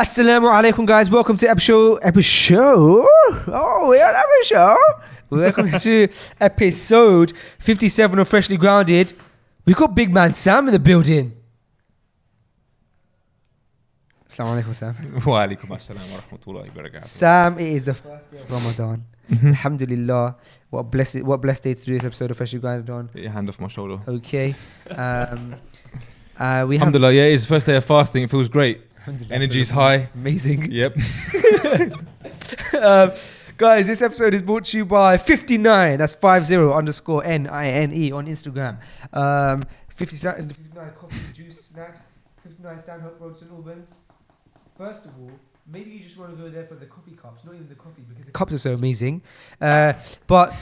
Assalamu alaikum, guys. Welcome to episode. Oh, we're on episode. Welcome to episode 57 of Freshly Grounded. We've got Big Man Sam in the building. Assalamu alaikum, Sam. Wa alaikum assalam wa rahmatullahi wa barakatuh. Sam, it is the first day of Ramadan. Alhamdulillah. What blessed day to do this episode of Freshly Grounded on. Get your hand off my shoulder. Okay. Alhamdulillah, yeah, it's the first day of fasting. It feels great. Energy's high. Amazing. Yep. Guys, this episode is brought to you by 59. That's 50_NINE on Instagram. 59 coffee, juice, snacks. 59 Stanhope Road, St Albans. First of all, maybe you just want to go there for the coffee cups, not even the coffee, because the cups are so amazing. But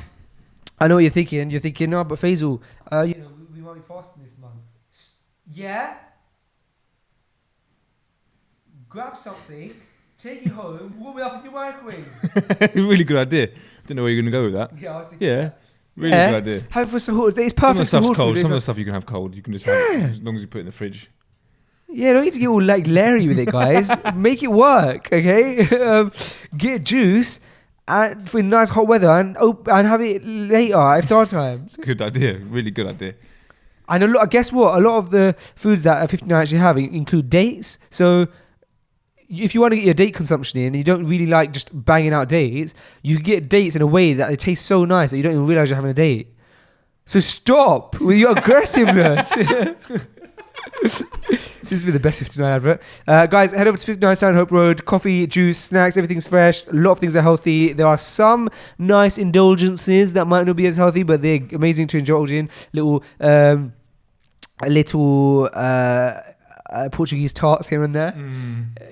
I know what you're thinking. You're thinking, no, but Faisal, we might be fasting this month. Yeah? Grab something, take it home, warm it up in your microwave. Really good idea. Didn't know where you're going to go with that. Yeah, I was thinking. Yeah. Really good idea. Have it for sahur. It's Some of the perfect stuff's sahur cold. food. Some of the stuff you can have cold. You can just have it as long as you put it in the fridge. Yeah, don't need to get all like Larry with it, guys. Make it work, okay? Get juice for nice hot weather and have it later, iftar time. It's a good idea. Really good idea. And guess what? A lot of the foods that 59 actually have include dates. So if you want to get your date consumption in and you don't really like just banging out dates, you can get dates in a way that they taste so nice that you don't even realize you're having a date. So stop with your aggressiveness. This will be the best 59 advert. Guys, head over to 59 Stanhope Road. Coffee, juice, snacks, everything's fresh. A lot of things are healthy. There are some nice indulgences that might not be as healthy, but they're amazing to indulge in. Portuguese tarts here and there.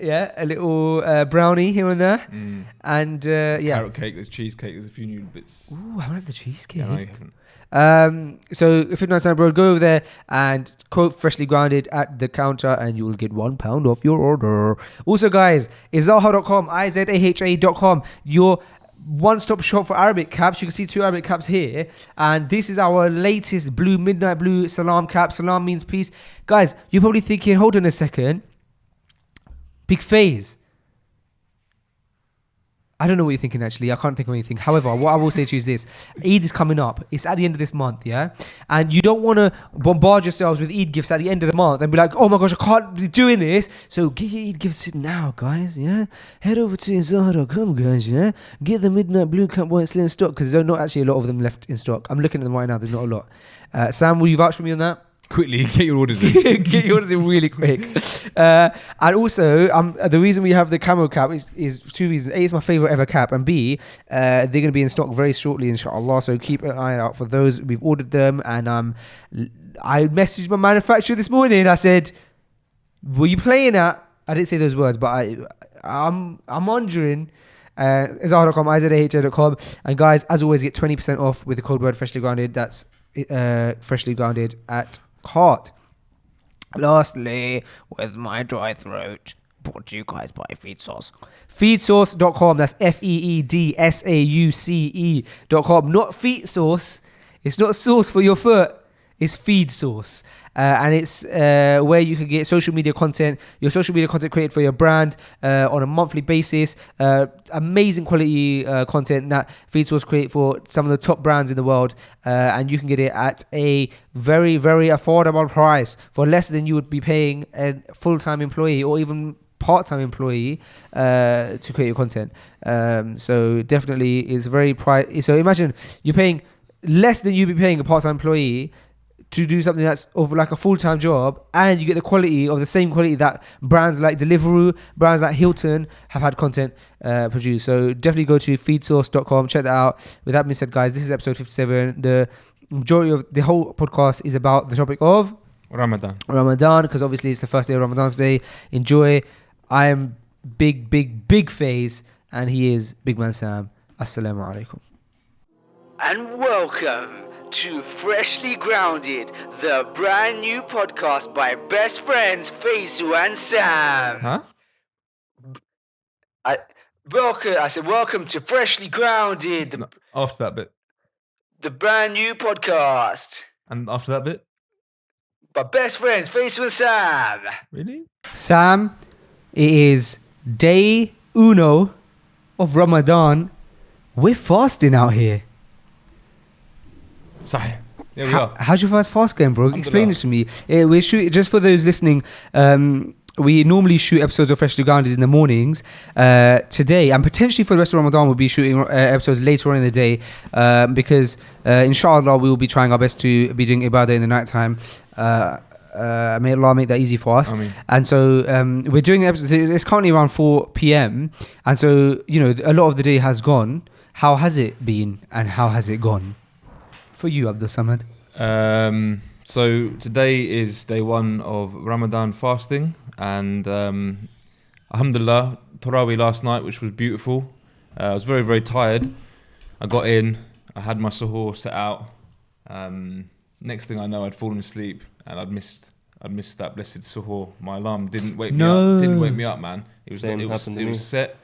Yeah, a little brownie here and there. And There's yeah. carrot cake, there's cheesecake, there's a few new bits. Ooh, I haven't had the cheesecake. Yeah, no, you haven't. So 59 Stanhope Road, go over there and quote Freshly Grounded at the counter and you will get £1 off your order. Also, guys, izaha.com, izaha.com, your one-stop shop for Arabic caps. You can see 2 Arabic caps here, and this is our latest midnight blue salam cap. Salam means peace. Guys, you're probably thinking, hold on a second, Big Faze, I don't know what you're thinking actually. I can't think of anything. However, what I will say to you is this. Eid is coming up. It's at the end of this month, yeah? And you don't want to bombard yourselves with Eid gifts at the end of the month and be like, oh my gosh, I can't be doing this. So get your Eid gifts now, guys, yeah? Head over to Zara.com, guys, yeah? Get the Midnight Blue Cap while it's still in stock, because there's not actually a lot of them left in stock. I'm looking at them right now. There's not a lot. Sam, will you vouch for me on that? Quickly, get your orders in. Get your orders in really quick. And also, the reason we have the camo cap is 2 reasons. A, it's my favorite ever cap, and B, they're going to be in stock very shortly, inshallah. So keep an eye out for those. We've ordered them, and I messaged my manufacturer this morning. I said, "Were you playing at?" I didn't say those words, but I'm wondering. Izaha.com, izaha.com, and guys, as always, get 20% off with the code word Freshly Grounded. That's Freshly Grounded at Cart. Lastly, with my dry throat, brought to you guys by Feed Sauce. Feedsauce.com. That's FEEDSAUCE.com. Not feet sauce. It's not sauce for your foot. It's Feed Sauce. And it's where you can get social media content, your social media content created for your brand on a monthly basis. Amazing quality content that FeedSource create for some of the top brands in the world. And you can get it at a very, very affordable price for less than you would be paying a full-time employee or even part-time employee to create your content. So definitely is very price. So imagine you're paying less than you'd be paying a part-time employee to do something that's of like a full-time job, and you get the quality of the same quality that brands like Deliveroo, brands like Hilton have had content produced. So definitely go to feedsource.com, check that out. With that being said, guys, this is episode 57. The majority of the whole podcast is about the topic of Ramadan, because obviously it's the first day of Ramadan today. Enjoy. I am big Faze, and he is Big Man Sam. Assalamu alaikum. And welcome to Freshly Grounded, the brand new podcast by best friends Faisal and Sam. Huh? I said welcome to Freshly Grounded, After that bit. the brand new podcast And after that bit? by best friends Faisal and Sam. Really? Sam, it is day uno of Ramadan. We're fasting out here. Sahih. There we are. How's your first fast going, bro? Explain it to me. We're shooting, just for those listening, we normally shoot episodes of Freshly Grounded in the mornings. Today, and potentially for the rest of Ramadan, we'll be shooting episodes later on in the day because, inshallah, we will be trying our best to be doing ibadah in the night time. May Allah make that easy for us. And so we're doing episodes. It's currently around 4 p.m. And so, you know, a lot of the day has gone. How has it been and how has it gone for you, Abdul Samad? So today is day one of Ramadan fasting, and alhamdulillah, Taraweeh last night, which was beautiful. I was very, very tired. I got in, I had my suhoor set out. Next thing I know, I'd fallen asleep and I'd missed that blessed suhoor. My alarm didn't wake me up. Didn't wake me up, man. It was set.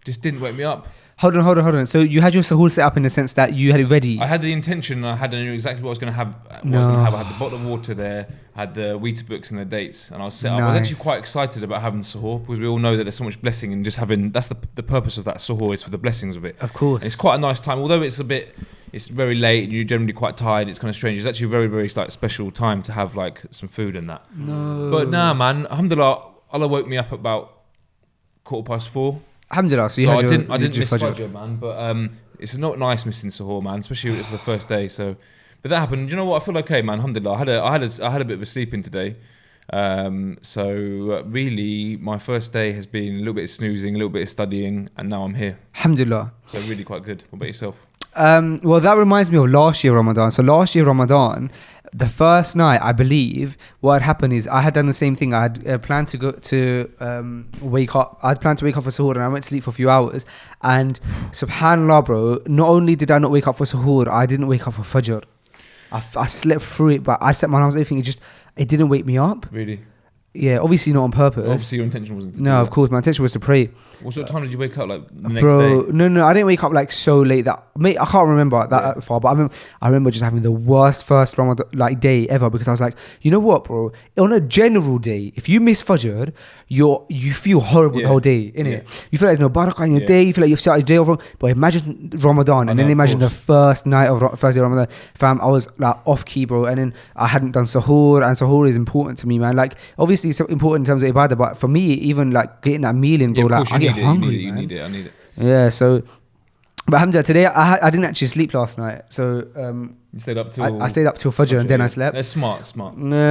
Just didn't wake me up. Hold on. So you had your suhoor set up in the sense that you had it ready. I had the intention. I knew exactly what I was going to have. I had the bottle of water there. I had the Weetabix and the dates, and I was set up. I was actually quite excited about having suhoor because we all know that there's so much blessing in just having. That's the purpose of that suhoor, is for the blessings of it. Of course, and it's quite a nice time. Although it's very late and you're generally quite tired. It's kind of strange. It's actually a very, very like special time to have like some food and that. No, but nah, man. Alhamdulillah, Allah woke me up about 4:15. Alhamdulillah. So I didn't miss Fajr, man. But it's not nice missing suhoor, man. Especially if it's the first day. So, but that happened. Do you know what? I feel okay, man. Alhamdulillah. I had a bit of a sleep in today. So really, my first day has been a little bit of snoozing, a little bit of studying, and now I'm here. Alhamdulillah. So really quite good. What about yourself? Well, that reminds me of last year Ramadan. So last year Ramadan, the first night, I believe, what had happened is I had done the same thing. I had planned to wake up. I had planned to wake up for suhoor, and I went to sleep for a few hours. And subhanallah, bro, not only did I not wake up for suhoor, I didn't wake up for Fajr. I slept through it, but I set my alarms, everything. It didn't wake me up. Really? Yeah, obviously not on purpose. Well, obviously your intention wasn't to do No, that. of course, my intention was to pray. What sort of time did you wake up, like the next Bro, day? no, I didn't wake up like so late that I can't remember that far, but I remember just having the worst first Ramadan like day ever, because I was like, you know what, bro? On a general day, if you miss Fajr, you feel horrible the whole day, innit? You feel like there's no barakah in your day. You feel like you've started your day off wrong. But imagine Ramadan, and then imagine the first night of first day of Ramadan. Fam, I was like off key, bro, and then I hadn't done suhoor, and suhoor is important to me, man. Like obviously it's important in terms of ibadah, but for me, even like getting that meal in, bro, like I get hungry. You need it. I need it. Yeah, so, but alhamdulillah, today I didn't actually sleep last night. So you stayed up till I stayed up till Fajr and then I slept. That's smart.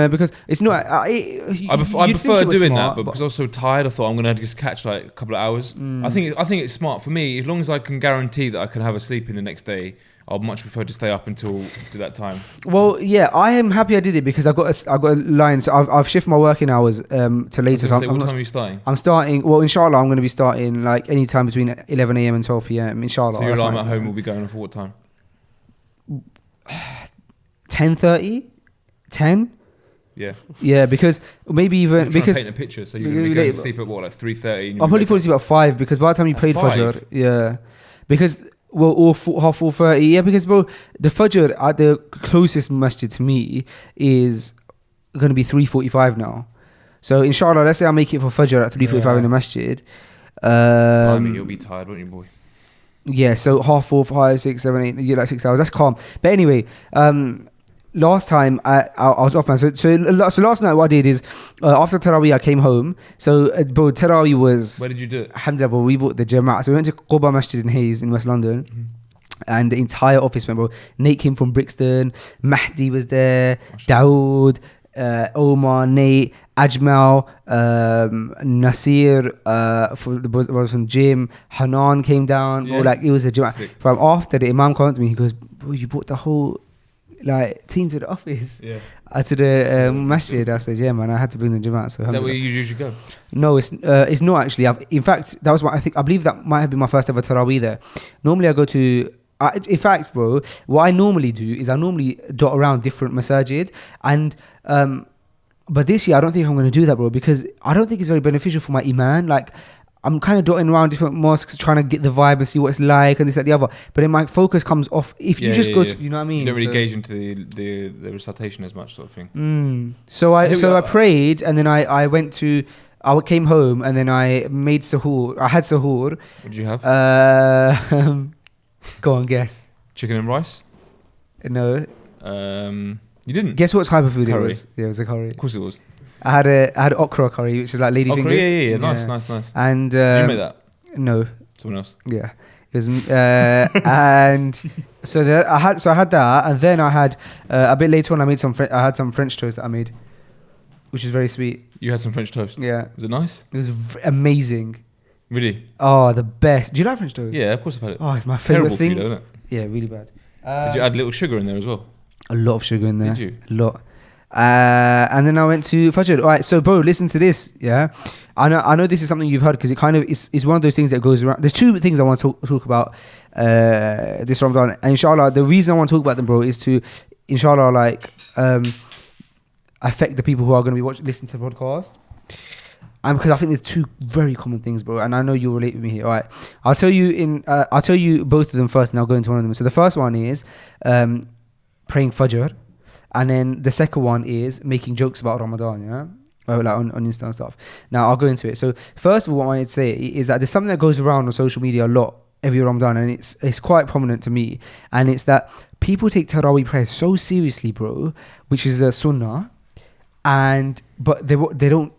Because it's not. I prefer doing that, but because I was so tired, I thought I'm gonna just catch like a couple of hours. I think it's smart for me. As long as I can guarantee that I can have a sleep in the next day, I'll much prefer to stay up until to that time. Well, yeah, I am happy I did it because I got a line. So I've shifted my working hours to later. So what time are you starting? I'm starting. Well, inshallah, I'm going to be starting like any time between 11 a.m. and 12 p.m. Inshallah. So your alarm at home will be going off at what time? 10:30, 10. Yeah, because maybe even because paint a picture. So you're going to be going to sleep at what, like 3:30? I'll probably fall asleep at 5 because by the time you prayed Fajr, because. Well, or 4:30, yeah, because bro, the Fajr at the closest masjid to me is going to be 3:45 now. So inshallah, let's say I make it for Fajr at 3:45 in the masjid. I mean, you'll be tired, won't you, boy? Yeah, so 4:30, 5, 6, 7, 8, you like 6 hours. That's calm. But anyway, last time I was off, man. So last night what I did is after Taraweeh I came home. So bro, Taraweeh was. Where did you do it? Alhamdulillah, bro, we bought the Jamaat. So we went to Quba Masjid in Hayes in West London. And the entire office went, bro. Nate came from Brixton. Mahdi was there. Dawood, Omar, Nate, Ajmal, Nasir was from gym. Hanan came down. Bro, like it was a Jamaat. From after the Imam came to me, he goes, bro, you bought the whole team to the office, to the masjid. I said, yeah, man, I had to bring the Jamaat. So is that where you usually go? No, it's not actually. In fact, that was I believe that might have been my first ever Taraweeh there. Normally I go to. In fact, bro, what I normally do is I normally dot around different masajid, and but this year I don't think I'm going to do that, bro, because I don't think it's very beneficial for my iman. Like, I'm kind of dotting around different mosques trying to get the vibe and see what it's like and this, that, the other. But then my focus comes off if you just go to, you know what I mean? You don't really engage into the recitation as much, sort of thing. So I prayed, and then I went to I came home and then I made sahur. I had sahur. What did you have? Go on, guess. Chicken and rice? No. You didn't? Guess what type of food Curry. it was? Yeah, it was a curry. Of course it was. I had okra curry, which is like lady Okra, fingers. yeah. Nice. And Did you make that? no. Someone else? Yeah. It was, and so I had that, and then I had a bit later on. I had some French toast that I made, which is very sweet. You had some French toast? Yeah. Was it nice? It was amazing. Really? Oh, the best. Do you like French toast? Yeah, of course I've had it. Oh, it's my favorite Terrible thing. for you, though, isn't it? Yeah, really bad. Did you add little sugar in there as well? A lot of sugar in there. Did you? A lot. And then I went to Fajr. All right, so bro, listen to this. Yeah, I know this is something you've heard because it kind of is one of those things that goes around. There's two things I want to talk about this Ramadan, and inshallah, the reason I want to talk about them, bro, is to inshallah affect the people who are going to be listening to the podcast. And because I think there's two very common things, bro, and I know you'll relate with me here. All right, I'll tell you both of them first, and I'll go into one of them. So the first one is praying Fajr. And then the second one is making jokes about Ramadan, yeah? Or like on Insta and stuff. Now, I'll go into it. So, first of all, what I wanted to say is that there's something that goes around on social media a lot every Ramadan, and it's quite prominent to me. And it's that people take Taraweeh prayer so seriously, bro, which is a sunnah, but they don't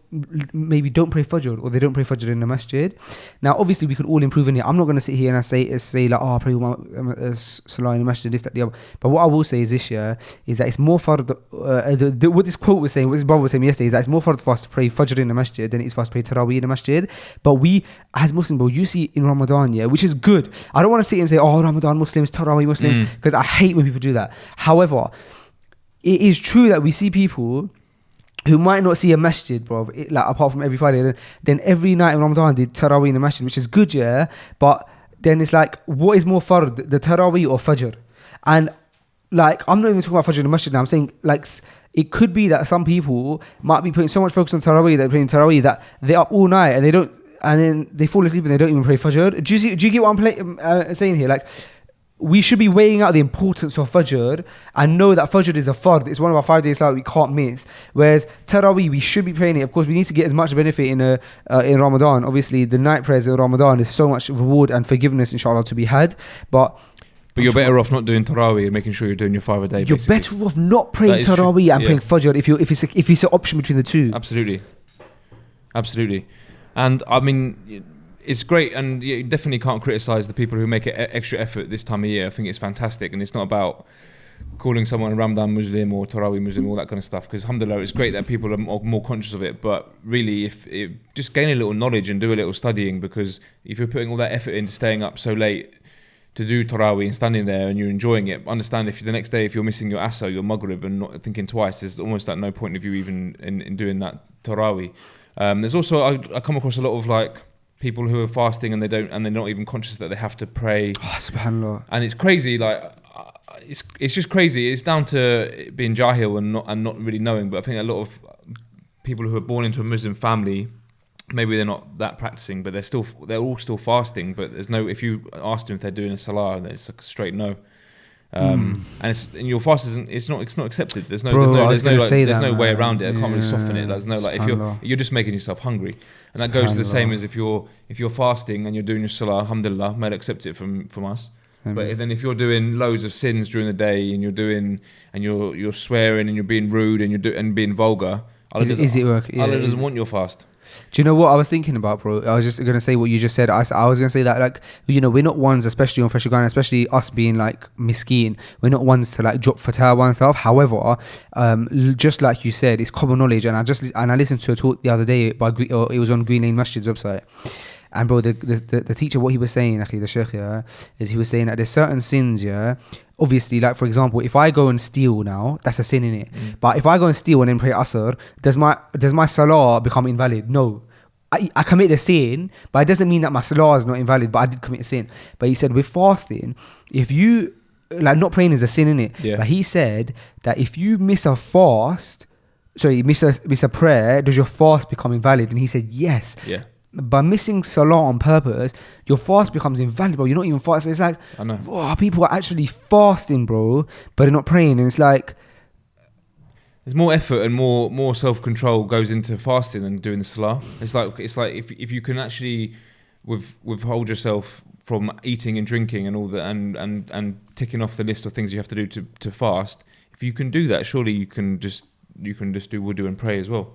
pray Fajr, or they don't pray Fajr in the masjid. Now, obviously, we could all improve in here. I'm not going to sit here and say like, I pray Salah in the masjid, this, that, the other. But what I will say is this year is that it's more fard. What this quote was saying, what this brother was saying yesterday, is that it's more fard for us to pray Fajr in the masjid than it is for us to pray Taraweeh in the masjid. But we, as Muslims, bro, you see in Ramadan, yeah, which is good. I don't want to sit and say, oh, Ramadan Muslims, Taraweeh Muslims, because I hate when people do that. However, it is true that we see people who might not see a masjid, bro, like apart from every Friday, then every night in Ramadan they Taraweeh in the masjid, which is good, yeah. But then it's like, what is more fard, the Taraweeh or Fajr? And like, I'm not even talking about Fajr in the masjid now. I'm saying like, it could be that some people might be putting so much focus on Taraweeh, they're praying Taraweeh, that they're up all night and they don't, and then they fall asleep and they don't even pray Fajr. Do you get what I'm saying here? Like, we should be weighing out the importance of Fajr and know that Fajr is a fard. It's one of our 5 days that we can't miss. Whereas Taraweeh, we should be praying it. Of course, we need to get as much benefit in Ramadan. Obviously, the night prayers in Ramadan is so much reward and forgiveness, inshallah, to be had. But you're better off not doing Taraweeh and making sure you're doing your 5 a day. You're basically better off not praying Taraweeh and praying Fajr if it's an option between the two. Absolutely. And I mean, it's great, and you definitely can't criticize the people who make an extra effort this time of year. I think it's fantastic, and it's not about calling someone a Ramadan Muslim or Taraweeh Muslim, all that kind of stuff, because alhamdulillah, it's great that people are more conscious of it. But really, just gain a little knowledge and do a little studying, because if you're putting all that effort into staying up so late to do Taraweeh and standing there and you're enjoying it, understand if the next day, if you're missing your Asr, your Maghrib, and not thinking twice, there's almost like no point of you even in doing that Taraweeh. There's also, I come across a lot of like people who are fasting and they're not even conscious that they have to pray. Oh, subhanallah. And it's crazy, like it's just crazy. It's down to being jahil and not really knowing. But I think a lot of people who are born into a Muslim family, maybe they're not that practicing, but they're all still fasting. But there's no, if you ask them if they're doing a salah, then it's like a straight no. And your fast it's not accepted. There's no way around it. I can't really soften it. There's no, like, if you're just making yourself hungry, and that goes to the same as if you're fasting and you're doing your salah, alhamdulillah, may accept it from us. But then if you're doing loads of sins during the day and you're swearing and you're being rude and being vulgar, Allah doesn't want your fast. Do you know what I was thinking about, bro? I was just going to say what you just said. I was going to say that, like, you know, we're not ones, especially on Fresh Ghana, especially us being like miskeen, we're not ones to like drop fatwa and stuff. However, just like you said, it's common knowledge. And I listened to a talk the other day it was on Green Lane Masjid's website. And bro, the teacher, what he was saying, the sheikh, yeah, is he was saying that there's certain sins, yeah. Obviously, like for example, if I go and steal now, that's a sin, innit? But if I go and steal and then pray Asr, does my salah become invalid? No. I commit a sin, but it doesn't mean that my salah is not invalid, but I did commit a sin. But he said with fasting, if you, like, not praying is a sin, innit? Yeah. But he said that if you miss a prayer, does your fast become invalid? And he said yes. Yeah. By missing salah on purpose, your fast becomes invalid, bro. You're not even fasting. It's like, I know. Wow, people are actually fasting, bro, but they're not praying. And it's like, there's more effort and more self-control goes into fasting than doing the salah. It's like if you can actually withhold yourself from eating and drinking and all that and ticking off the list of things you have to do to fast. If you can do that, surely you can just do wudu and pray as well.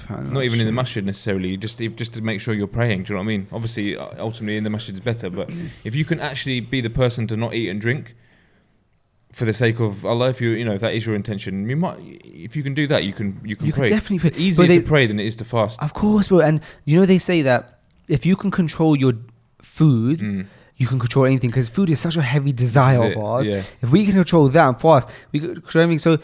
Not even in the masjid necessarily, just to make sure you're praying. Do you know what I mean? Obviously, ultimately in the masjid is better, but if you can actually be the person to not eat and drink for the sake of Allah, if if that is your intention, if you can do that, you can pray. Definitely pray. It's easier to pray than it is to fast. Of course, bro. And they say that if you can control your food, you can control anything, because food is such a heavy desire of ours. Yeah. If we can control that and fast, we can control everything. So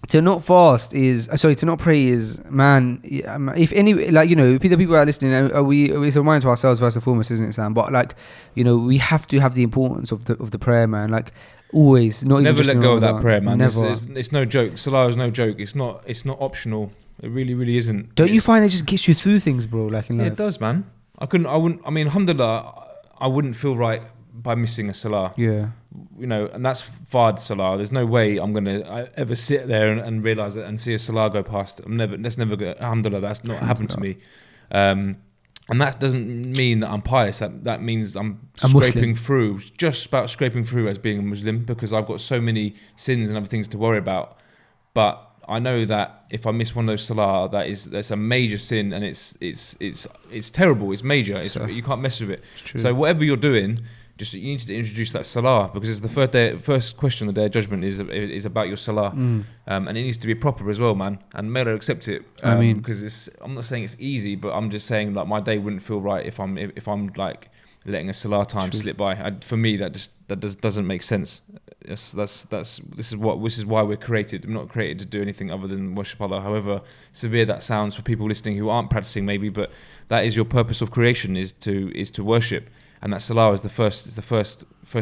to not pray is, man, if any, the people are listening, it's a reminder to ourselves first and foremost, isn't it, Sam? But we have to have the importance of the prayer, man. Always, not never even let go of that prayer, man. Never. It's no joke. Salah is no joke. It's not optional. It really, really isn't. Don't you find it just gets you through things, bro? In life? Yeah, it does, man. Alhamdulillah, I wouldn't feel right by missing a salah. Yeah. And that's fard salah. There's no way I'm going to ever sit there and realise it and see a salah go past. That's never going to, alhamdulillah, that's not happened to me. And that doesn't mean that I'm pious. That means I'm scraping through, just about scraping through as being a Muslim, because I've got so many sins and other things to worry about. But I know that if I miss one of those salah, that's a major sin, and it's terrible. It's major. You can't mess with it. So whatever you're doing, you need to introduce that salah, because it's the first question of the day of judgment is about your salah, and it needs to be proper as well, man. And may Allah accept it. Because I'm not saying it's easy, but I'm just saying my day wouldn't feel right if I'm like letting a salah time slip by. For me, that doesn't make sense. This is why we're created. I'm not created to do anything other than worship Allah. However severe that sounds for people listening who aren't practicing, maybe, but that is your purpose of creation, is to worship. And that salah is the first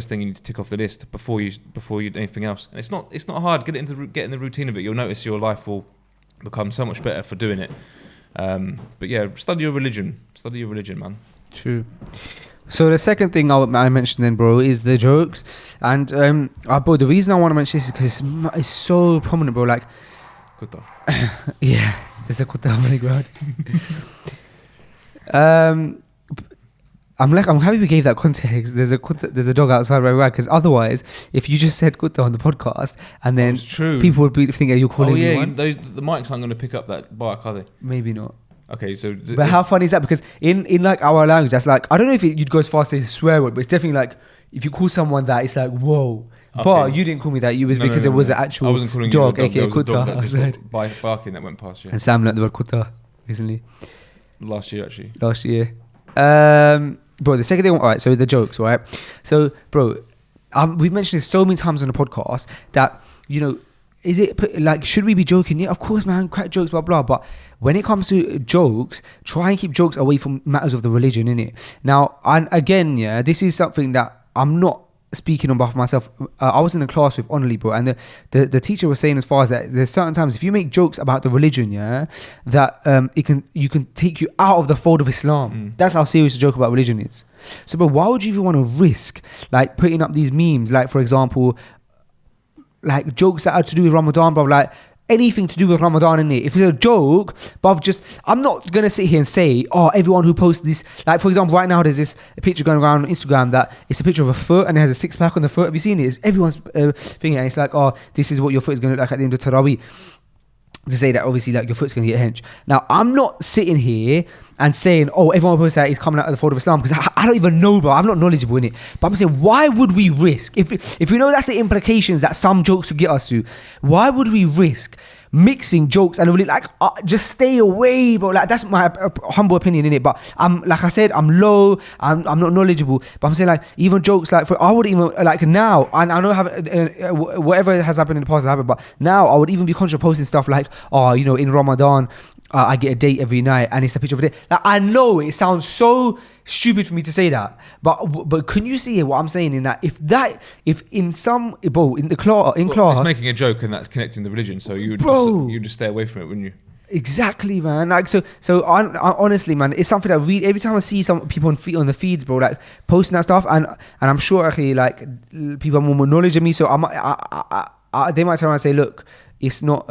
thing you need to tick off the list before you do anything else. And it's not hard. Get in the routine of it. You'll notice your life will become so much better for doing it. But yeah, study your religion. Study your religion, man. True. So the second thing I mentioned then, bro, is the jokes. And bro, the reason I want to mention this is because it's so prominent, bro. Like, Kutta. Yeah, there's a kutta on the ground. I'm happy we gave that context. There's a dog outside right now, because otherwise, if you just said kutta on the podcast and then people would be thinking you're calling me one. The mics aren't going to pick up that bark, are they? Maybe not. Okay, so but how funny is that? Because in like our language, that's like, I don't know if you'd go as far as say swear word, but it's definitely like if you call someone that, it's like whoa. Okay. But you didn't call me that. It was because it was an actual I wasn't calling dog, you a aka kutta. Barking that went past you. And Sam learned the word kutta recently. Last year, actually. Bro, the second thing, all right, so the jokes, right? So, bro, we've mentioned this so many times on the podcast that, is it like, should we be joking? Yeah, of course, man, crack jokes, blah, blah. But when it comes to jokes, try and keep jokes away from matters of the religion, innit? Now, and again, yeah, this is something that I'm not speaking on behalf of myself. I was in a class with Only, bro, and the teacher was saying as far as that there's certain times if you make jokes about the religion, yeah, that you can take you out of the fold of Islam. That's how serious a joke about religion is. So, but why would you even want to risk like putting up these memes, like for example, like jokes that are to do with Ramadan, bro, like anything to do with Ramadan in it. If it's a joke, but I'm not going to sit here and say, everyone who posts this, like for example, right now there's this picture going around on Instagram that it's a picture of a foot and it has a six-pack on the foot. Have you seen it? Everyone's thinking, and it's like, this is what your foot is going to look like at the end of Taraweeh. To say that obviously like your foot's going to get hench. Now, I'm not sitting here and saying, everyone who posts that is coming out of the fold of Islam, because I don't even know, bro. I'm not knowledgeable in it. But I'm saying, why would we risk, if we know that's the implications that some jokes would get us to, why would we risk mixing jokes and really like just stay away, bro? Like that's my humble opinion in it. But like I said, I'm low. I'm not knowledgeable. But I'm saying like even jokes like I would even like now, and I know whatever has happened in the past has happened. But now I would even be conscious of posting stuff like in Ramadan. I get a date every night and it's a picture of a date. Like, I know it sounds so stupid for me to say that, but can you see what I'm saying in that? If in class, it's making a joke and that's connecting the religion, so you just stay away from it, wouldn't you? Exactly, man. Like so I honestly, man, it's something that every time I see some people on the feeds, bro, like posting that stuff, and I'm sure actually like people are more knowledge than me, so they might turn around and say, look, it's not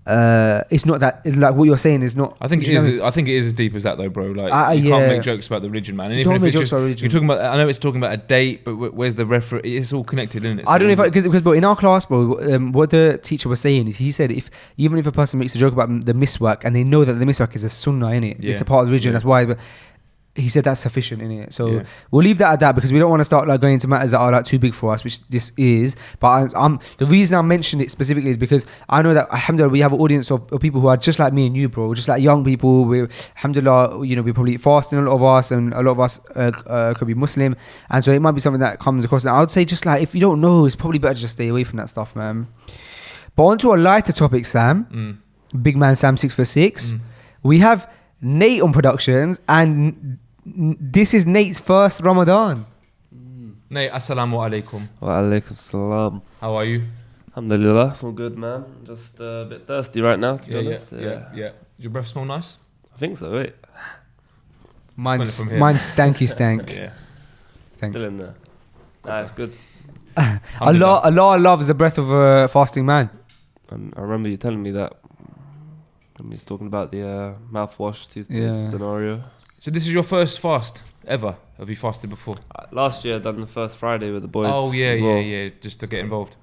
that like what you're saying is not. I think it do you know what I is. mean? I think it is as deep as that, though, bro. Like you Yeah. can't make jokes about the religion, man. And even Don't if make it's jokes just about religion. you're talking about, I know it's talking about a date, but where's the reference? It's all connected, isn't it? I don't know if So- because bro, in our class, bro, what the teacher was saying is he said even if a person makes a joke about the miswak and they know that the miswak is a sunnah in it, it's Yeah. a part of the religion. Yeah. That's why. But he said that's sufficient in it. So Yeah. we'll leave that at that because we don't want to start like going into matters that are like too big for us, which this is. But I'm the reason I mentioned it specifically is because I know that alhamdulillah we have an audience of people who are just like me and you, bro, just like young people. We alhamdulillah, you know, we're probably fasting, a lot of us, and a lot of us could be Muslim, and so it might be something that comes across. And I would say just like if you don't know, it's probably better to just stay away from that stuff, man. But on to a lighter topic, Sam. Big man Sam 6 for 6. We have Nate on productions, and this is Nate's first Ramadan. Nate, assalamu alaikum. Wa alaikum salam. How are you? Alhamdulillah, all good, man. Just a bit thirsty right now, to be honest. Yeah. Does your breath smell nice? I think so, wait. Mine's Smell it from here. stanky stank. Yeah. Thanks. Still in there. Nah, it's good. Allah loves the breath of a fasting man. I remember you telling me that when we was talking about the mouthwash, toothpaste scenario. So this is your first fast ever? Have you fasted before? Last year I done the first Friday with the boys. Oh yeah, as well. yeah. Just to get involved.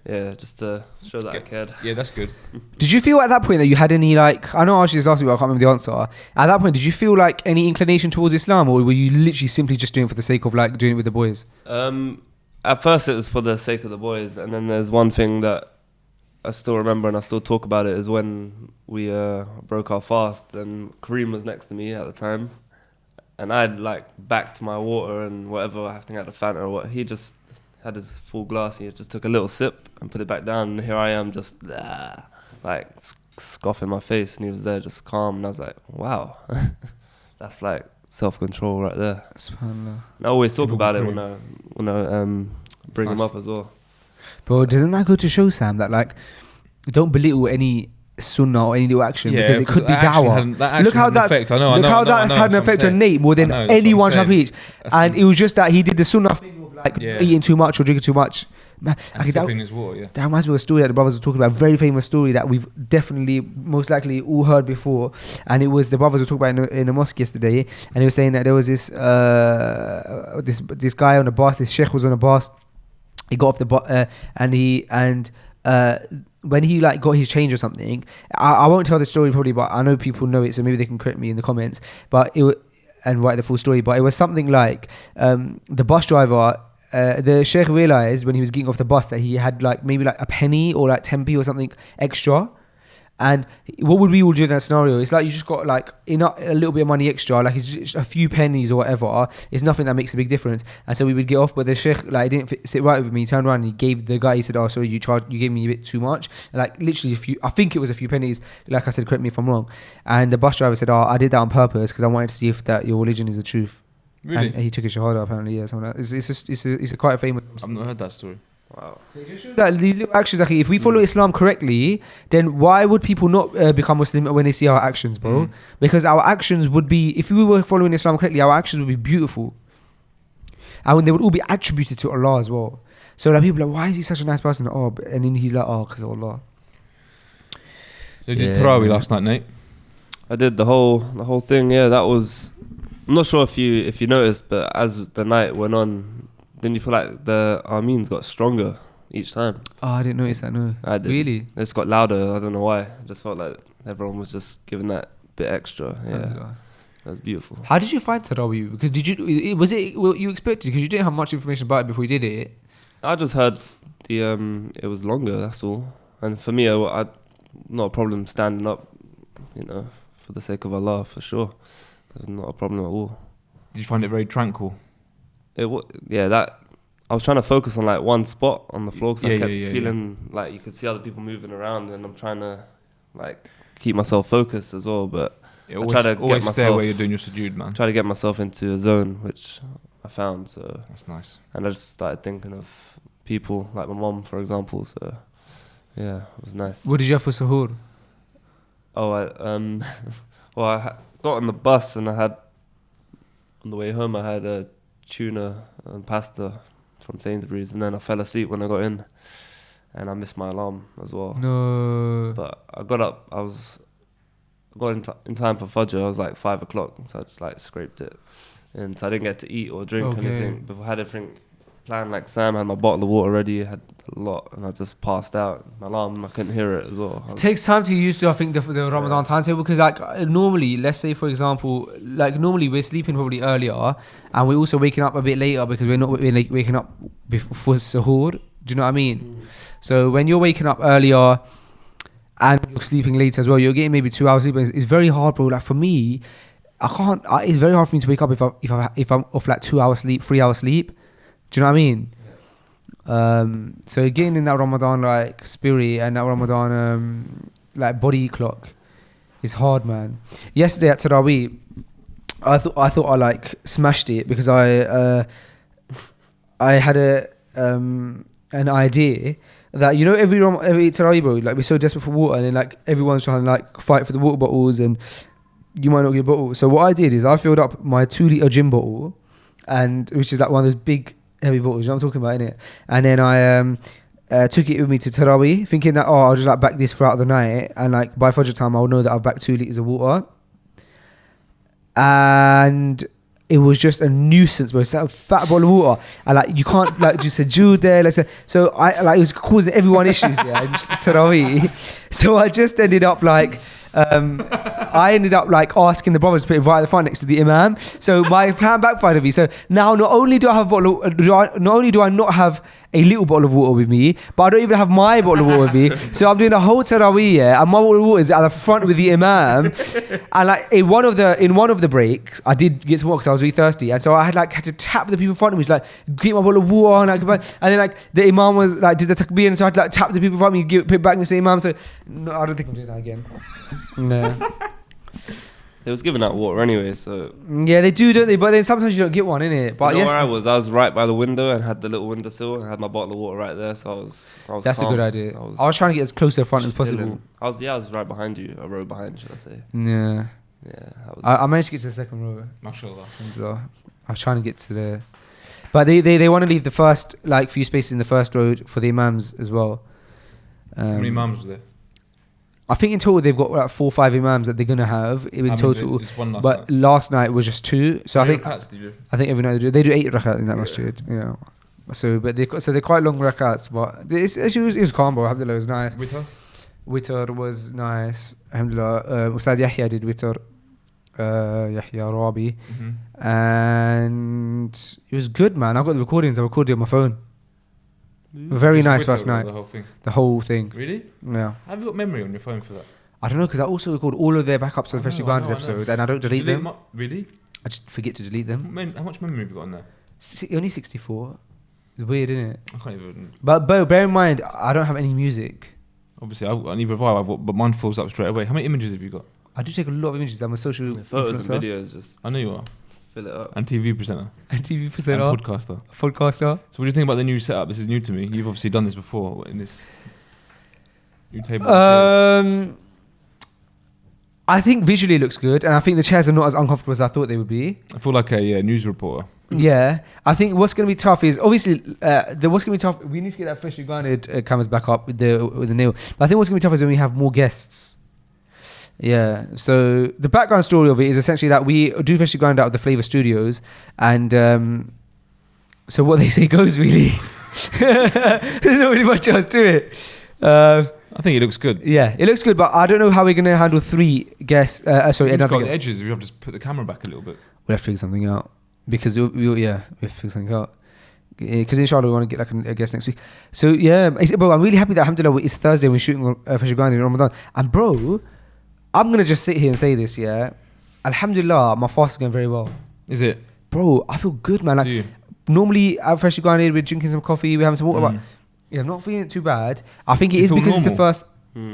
Yeah, just to show that I cared. Yeah, that's good. Did you feel at that point that you had any like, I know I asked you this last week, but I can't remember the answer. At that point, did you feel like any inclination towards Islam, or were you literally simply just doing it for the sake of like doing it with the boys? At first it was for the sake of the boys, and then there's one thing that I still remember and I still talk about it is when we broke our fast, and Kareem was next to me at the time, and I'd like backed my water and whatever, I think I had a Fanta or what. He just had his full glass, he just took a little sip and put it back down, and here I am just like scoffing my face, and he was there just calm, and I was like, wow, that's like self-control right there. SubhanAllah. And I always talk Typical about it Kareem. when I bring him nice. up as well. Bro, doesn't that go to show, Sam, that like, don't belittle any sunnah or any little action, because it could be dawah. Look how that's effect. Look how that's had an effect on Nate more than anyone shall preach. And it was just that he did the sunnah thing of like eating too much or drinking too much. Man, and sipping his water. Yeah. that reminds me of a story that the brothers were talking about, a very famous story that we've definitely, most likely, all heard before. And it was the brothers were talking about in a mosque yesterday, and they were saying that there was this guy on a bus, this sheikh was on a bus. He got off the bus, when he like got his change or something, I won't tell the story probably, but I know people know it, so maybe they can correct me in the comments. But and write the full story. But it was something like the bus driver. The sheikh realized when he was getting off the bus that he had like maybe like a penny or like 10p or something extra. And what would we all do in that scenario? It's like you just got like a little bit of money extra, like it's just a few pennies or whatever. It's nothing that makes a big difference. And so we would get off, but the sheikh like didn't sit right with me. He turned around and he gave the guy. He said, "Oh, sorry, you gave me a bit too much." And like literally I think it was a few pennies. Like I said, correct me if I'm wrong. And the bus driver said, "Oh, I did that on purpose because I wanted to see if that your religion is the truth." Really? And he took his shahada apparently. Yeah, something like that. It's a quite a famous. I've not heard that story. Wow. That these little actions, actually, if we follow Islam correctly, then why would people not become Muslim when they see our actions, bro? Because our actions would be, if we were following Islam correctly, our actions would be beautiful, and they would all be attributed to Allah as well. So like people are like, why is he such a nice person? Oh, and then he's like, oh, because of Allah. So you did Taraweeh last night, Nate? I did the whole thing. Yeah, that was. I'm not sure if you noticed, but as the night went on, didn't you feel like the Ameens got stronger each time? Oh, I didn't notice that. No, I did. Really? It just got louder. I don't know why. I just felt like everyone was just giving that bit extra. Yeah, that's beautiful. How did you find Taraweeh? Because was it what you expected? Because you didn't have much information about it before you did it. I just heard it was longer. That's all. And for me, I not a problem standing up. You know, for the sake of Allah, for sure. There's not a problem at all. Did you find it very tranquil? That I was trying to focus on like one spot on the floor because I kept feeling like you could see other people moving around, and I'm trying to like keep myself focused as well. But I try to get myself stay where you're doing your sujood, man. Try to get myself into a zone, which I found. So That's nice. And I just started thinking of people like my mom, for example. So yeah, it was nice. What did you have for suhoor? Oh, I got on the bus and I had on the way home I had a tuna and pasta from Sainsbury's, and then I fell asleep when I got in, and I missed my alarm as well. No. But I got up. I got in time for Fajr. I was like 5 o'clock, so I just like scraped it, and so I didn't get to eat or drink anything. Before I had everything planned, like Sam had my bottle of water ready, had a lot, and I just passed out. My alarm, I couldn't hear it as well. It takes time to get used to, I think, the Ramadan timetable, because like normally, let's say for example, like normally we're sleeping probably earlier, and we're also waking up a bit later because we're not waking up before suhoor. Do you know what I mean? So when you're waking up earlier and you're sleeping later as well, you're getting maybe 2 hours sleep. It's very hard, bro. Like for me, I can't. It's very hard for me to wake up if I'm off like 2 hours sleep, 3 hours sleep. Do you know what I mean? So getting in that Ramadan like spirit and that Ramadan like body clock is hard, man. Yesterday at Taraweeh, I thought I like smashed it because I had an idea that, you know, every Taraweeh, bro, like we're so desperate for water, and then like everyone's trying to like fight for the water bottles, and you might not get a bottle. So what I did is I filled up my 2-litre gin bottle, and which is like one of those big heavy bottles, you know what I'm talking about, innit? And then I took it with me to Taraweeh, thinking that I'll just like back this throughout the night, and like by Fajr time I'll know that I've backed 2 litres of water. And it was just a nuisance, bro. It's like a fat bottle of water, and like you can't like just a Jew there. Let's say, so I like it was causing everyone issues, yeah. In Taraweeh, so I just ended up like. I ended up like asking the brothers to put it right at the front next to the imam. So my plan backfired on me. So now not only do I have a bottle, not only do I not have a little bottle of water with me, but I don't even have my bottle of water with me. So I'm doing the whole Taraweeh, yeah, and my bottle of water is at the front with the imam. And like in one of the breaks, I did get some water because I was really thirsty, and so I had to tap the people in front of me, like get my bottle of water, and then like the imam was like did the takbir, and so I had to like tap the people in front of me, put it back and say imam. So no, I don't think I'm doing that again. No. They was giving out water anyway, so yeah, they do, don't they? But then sometimes you don't get one, innit? But you know where I was right by the window and had the little windowsill and had my bottle of water right there, so I was that's calm. a good idea. I was trying to get as close to the front as possible. I was right behind you, a row behind, should I say? Yeah. I managed to get to the second row. Mashallah. I was trying to get to the, but they want to leave the first like few spaces in the first row for the imams as well. How many imams was there? I think in total they've got like 4 or 5 imams that they're gonna have in total. But last night was just 2. So I think every night they do 8 rakat in that masjid. Yeah. So they're quite long rakats, but it was calm, bro. Alhamdulillah, it was nice. Witr was nice. Alhamdulillah. Ustad Yahya did witr. Yahya Rabi. And it was good, man. I've got the recordings. I recorded it on my phone. Very nice last night. The whole thing. Really? Yeah. Have you got memory on your phone for that? I don't know, because I also record all of their backups on the Freshly Grounded episode, and I don't delete them. Really? I just forget to delete them. How much memory have you got on there? Only 64. It's weird, isn't it? I can't even. But bear in mind, I don't have any music. Obviously, neither have I, but mine falls up straight away. How many images have you got? I do take a lot of images. I'm a social photos and videos. Just I know you are. Fill it up. And TV presenter. And podcaster. So what do you think about the new setup? This is new to me. You've obviously done this before in this new table. Chairs. I think visually it looks good, and I think the chairs are not as uncomfortable as I thought they would be. I feel like a news reporter. Yeah, I think what's going to be tough is obviously what's going to be tough. We need to get that Freshly Grounded cameras back up with the nail. But I think what's going to be tough is when we have more guests. Yeah, so the background story of it is essentially that we do Freshly Grounded out of the Flavor Studios, and so what they say goes, really. There's not really much else to it. I think it looks good. Yeah, it looks good, but I don't know how we're going to handle 3 guests. Sorry, another got guest. The edges. We have to just put the camera back a little bit. We'll have to figure something out, because we have to figure something out. Because inshallah we want to get like a guest next week. So yeah, bro, I'm really happy that alhamdulillah it's Thursday and we're shooting Freshly Grounded in Ramadan. And bro, I'm going to just sit here and say this, yeah. Alhamdulillah, my fast is going very well. Is it? Bro, I feel good, man. Like, normally at Freshly Grounded, we're drinking some coffee, we're having some water, but yeah, I'm not feeling it too bad. I think it is because it's the first,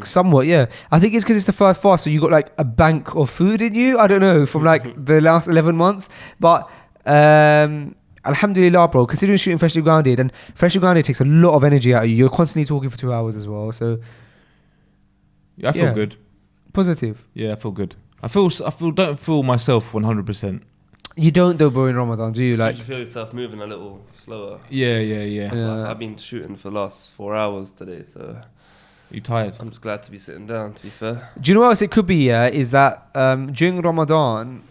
somewhat, yeah. I think it's because it's the first fast, so you got like a bank of food in you. I don't know, from like the last 11 months. But alhamdulillah, bro, considering shooting Freshly Grounded, and Freshly Grounded takes a lot of energy out of you. You're constantly talking for 2 hours as well, so. Yeah, I feel good. Positive. Yeah, I feel good. Don't feel myself 100%. You don't though, bro, in Ramadan, do you? So Like, you feel yourself moving a little slower. Yeah. That's why Yeah. I've been shooting for the last 4 hours today, so You tired? I'm just glad to be sitting down, to be fair. do you know what else it could be? Yeah, is that during Ramadan,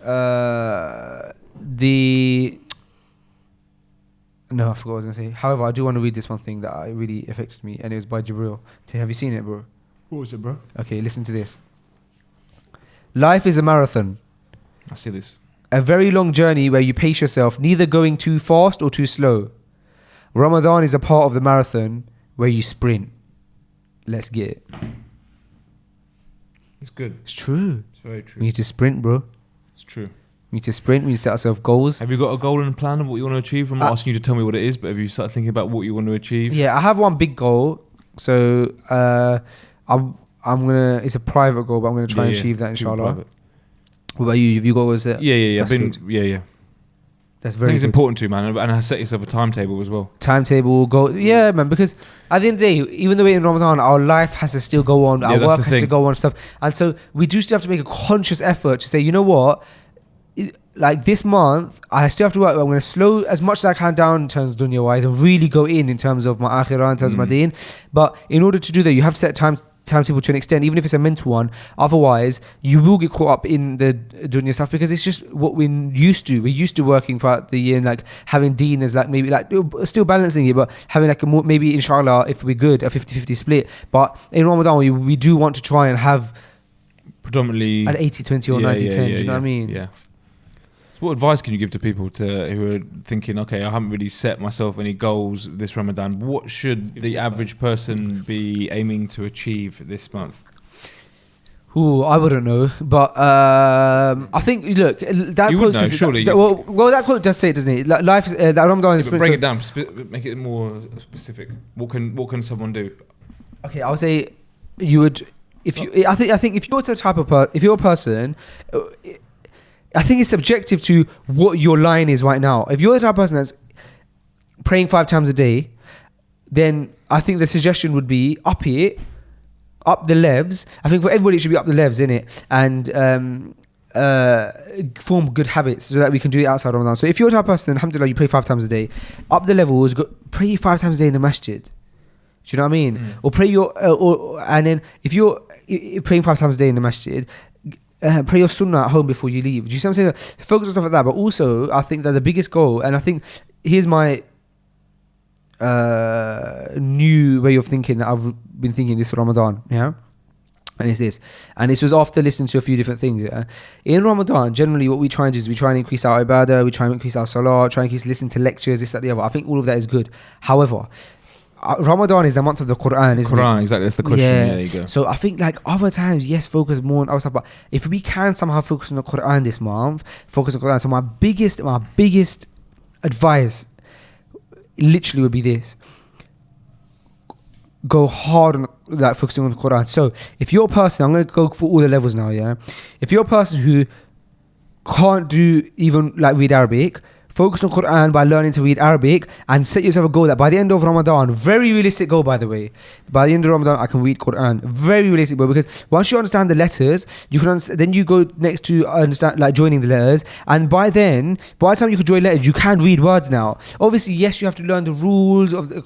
no, I forgot what I was gonna say. However, I do want to read this one thing that really affected me, and it was by Jibril. Have you seen it, bro? What was it, bro? Okay, listen to this. Life is a marathon, I see this. a very long journey where you pace yourself, neither going too fast or too slow. Ramadan is a part of the marathon where you sprint. Let's get it. It's good. It's true. It's very We true. need to sprint, bro. It's true. We need to sprint. We need to set ourselves goals. Have you got a goal and a plan of what you want to achieve? I'm not asking you to tell me what it is, but have you started thinking about what you want to achieve? Yeah, I have one big goal. So I'm gonna. It's a private goal, but I'm gonna try and achieve that, Keep it inshallah. private. What about you? Have you got goals there? Yeah. That's good. Yeah. That's I very think it's good. important to, man, and I set yourself a timetable as well. Timetable, goal. Yeah, man. Because at the end of the day, even though we're in Ramadan, our life has to still go on. Yeah, Our that's work the has to thing. go on, and stuff. And so we do still have to make a conscious effort to say, you know what? Like this month, I still have to work. I'm going to slow as much as I can down in terms of dunya wise and really go in terms of my akhirah, in terms of my deen. But in order to do that, you have to set timetable to an extent, even if it's a mental one. Otherwise, you will get caught up in the dunya stuff because it's just what we're used to. We're used to working throughout the year and like having deen as like maybe like still balancing it, but having like a more, maybe inshallah, if we're good, a 50-50 split. But in Ramadan, we do want to try and have Predominantly an 80-20 or 90-10. Do you know what I mean? Yeah. So what advice can you give to people who are thinking, okay, I haven't really set myself any goals this Ramadan. What should the average person be aiming to achieve this month? Ooh, I wouldn't know, but I think look that You quote would know, says surely. well, that quote does say it, doesn't it? Like, life is that Ramadan is Yeah, but break it down, make it more specific. What can someone do? Okay, I would say you would if you. I think if you're the type of if you're a person. I think it's subjective to what your line is right now. If you're the type of person that's praying 5 times a day, then I think the suggestion would be up it, up the levels. I think for everybody it should be up the levels, innit? And form good habits so that we can do it outside Ramadan. So if you're the type of person, alhamdulillah, you pray 5 times a day, up the levels, pray 5 times a day in the masjid. Do you know what I mean? Or pray and then if you're praying 5 times a day in the masjid, pray your sunnah at home before you leave. Do you see what I'm saying? Focus on stuff like that. But also, I think that the biggest goal, and I think here's my new way of thinking that I've been thinking this Ramadan, yeah? And it's this. And this was after listening to a few different things, yeah? In Ramadan, generally what we try and do is we try and increase our ibadah, we try and increase our salah, try and increase listening to lectures, this, that, the other. I think all of that is good. However, Ramadan is the month of the Quran, isn't it? Exactly. That's the question. Yeah, there you go. So I think like other times, yes, focus more on other stuff. But if we can somehow focus on the Quran this month, focus on the Quran. So my biggest advice, literally, would be this: go hard on like focusing on the Quran. So if you're a person, I'm gonna go for all the levels now. Yeah, if you're a person who can't do even like read Arabic, focus on Quran by learning to read Arabic and set yourself a goal that by the end of Ramadan, very realistic goal by the way, by the end of Ramadan I can read Quran. Very realistic goal, because once you understand the letters, you can then you go next to understand like joining the letters, and by the time you can join letters, you can read words now. Obviously, yes, you have to learn the rules of the,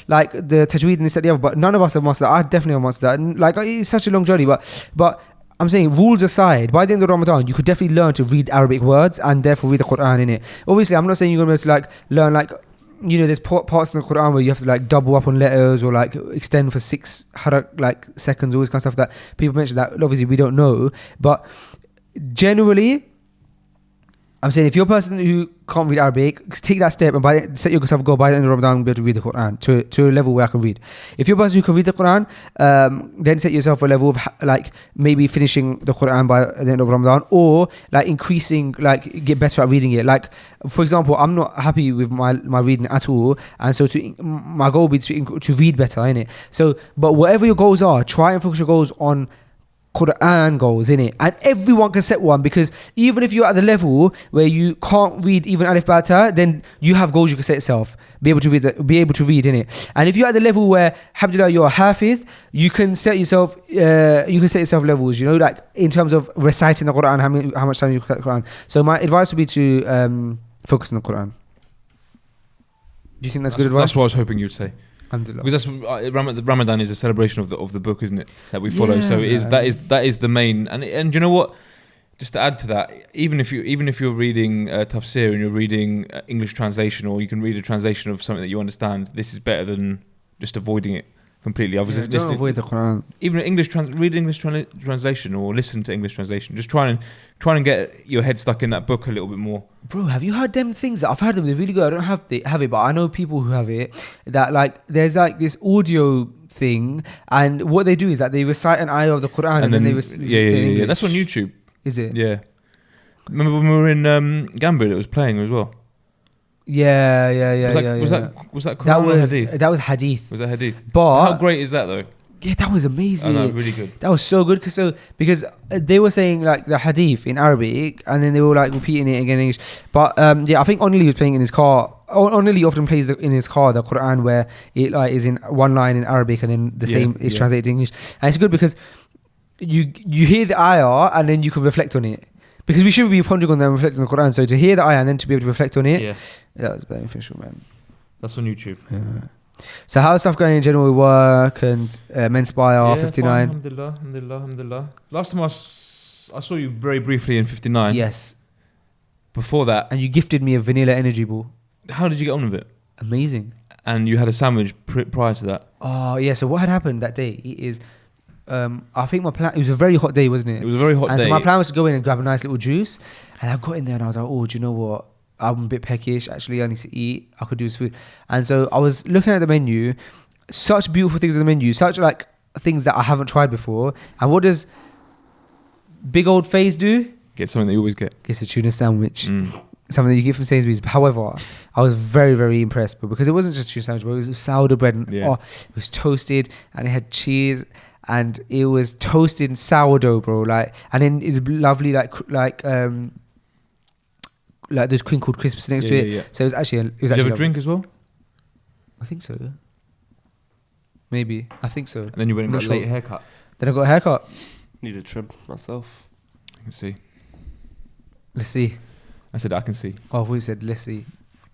like the tajweed and this that the other, but none of us have mastered that. I definitely have mastered that, and like it's such a long journey, but I'm saying, rules aside, by the end of Ramadan, you could definitely learn to read Arabic words and therefore read the Quran in it. Obviously, I'm not saying you're going to be able to like learn like, you know, there's parts in the Quran where you have to like double up on letters or like extend for 6 like seconds, all this kind of stuff that people mention that obviously we don't know. But generally, I'm saying if you're a person who can't read Arabic, take that step and set yourself a goal by the end of Ramadan, be able to read the Quran to a level where I can read. If you're a person who can read the Quran, then set yourself a level of like maybe finishing the Quran by the end of Ramadan, or like increasing, like get better at reading it. Like for example, I'm not happy with my reading at all, and so my goal would be to read better, innit? So, but whatever your goals are, try and focus your goals on Quran goals, innit? And everyone can set one, because even if you're at the level where you can't read even Alif Ba Ta, then you have goals you can set yourself. Be able to read, innit? And if you're at the level where, alhamdulillah, you're a hafiz, you can set yourself levels, you know, like in terms of reciting the Quran, how much time you recite the Quran. So my advice would be to focus on the Quran. Do you think that's good advice? That's what I was hoping you'd say. Alhamdulillah. Because that's Ramadan is a celebration of the book, isn't it? That we follow. So it is that is the main. And you know what? Just to add to that, even if you're reading tafsir and you're reading English translation, or you can read a translation of something that you understand, this is better than just avoiding it completely. I was just don't avoid the Quran. Even read English translation or listen to English translation. Just try and get your head stuck in that book a little bit more. Bro, have you heard them things? I've heard them. They're really good. I don't have it, but I know people who have it. That like there's like this audio thing, and what they do is that they recite an ayah of the Quran and then they recite yeah. That's on YouTube. Is it? Yeah. Remember when we were in Gambia? It was playing as well. Yeah. Was that Quran or Hadith? That was Hadith. Was that Hadith? But how great is that though? Yeah, that was amazing. I know, really good. That was so good because they were saying like the Hadith in Arabic, and then they were like repeating it again in English. But I think Only was playing in his car. Only often plays in his car the Quran where it like is in one line in Arabic and then the same is translated in English. And it's good because you hear the ayah and then you can reflect on it. Because we should be pondering on them and reflecting on the Quran. So to hear the ayah and then to be able to reflect on it, that was beneficial, man. That's on YouTube. Yeah. So how's stuff going in general with work and Menspire 59? Alhamdulillah. Last time I saw you very briefly in 59. Yes. Before that. And you gifted me a vanilla energy ball. How did you get on with it? Amazing. And you had a sandwich prior to that. Oh, yeah. So what had happened that day is... I think my plan, it was a very hot day, wasn't it? It was a very hot day. And so my plan was to go in and grab a nice little juice. And I got in there and I was like, oh, do you know what? I'm a bit peckish. Actually, I need to eat. I could do this food. And so I was looking at the menu. Such beautiful things on the menu. Such like things that I haven't tried before. And what does big old Faze do? Get something that you always get. It's a tuna sandwich. Something that you get from Sainsbury's. However, I was very, very impressed. But because it wasn't just a tuna sandwich, but it was sourdough bread. And, it was toasted and it had cheese. And it was toasted sourdough, bro. Like, and then it was lovely, like those crinkled crisps next to it. Yeah. So it was actually. Did you have a drink as well? I think so. Maybe. I think so. And then you went and got a late haircut. Then I got a haircut. Need a trim myself. I can see. Let's see. I said I can see. Oh, I thought you said let's see.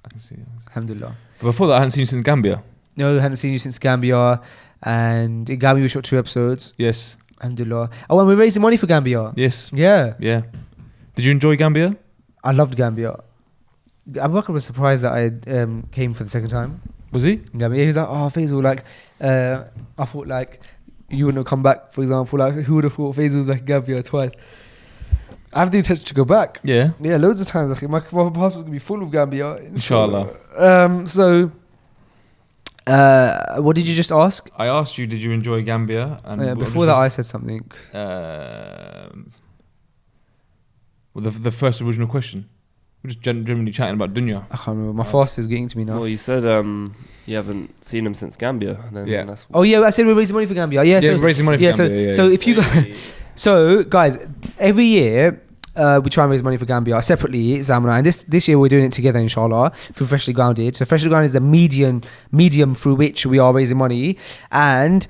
I can see. Alhamdulillah. But before that, I hadn't seen you since Gambia. No, I hadn't seen you since Gambia. And in Gambia we shot 2 episodes. Yes. Alhamdulillah. Oh, and we raised the money for Gambia. Yes. Yeah. Did you enjoy Gambia? I loved Gambia. Abubakar was surprised that I came for the second time. Was he? In Gambia. He was like, oh, Faisal, like, I thought like you wouldn't have come back, for example. Like, who would have thought Faisal was back in Gambia twice? I have the intention to go back. Yeah, loads of times. Like, my passport's going to be full of Gambia. Inshallah. So... what did you just ask? I asked you, did you enjoy Gambia? And before that, I said something. The first original question. We're just generally chatting about dunya. I can't remember. My fast is getting to me now. Well, you said you haven't seen him since Gambia. Then that's I said we're raising money for Gambia. Yeah, we're raising money for Gambia. So if you guys, every year. We try and raise money for Gambia separately, Zam and I. And this year we're doing it together, inshallah, through Freshly Grounded. So Freshly Grounded is the medium through which we are raising money. And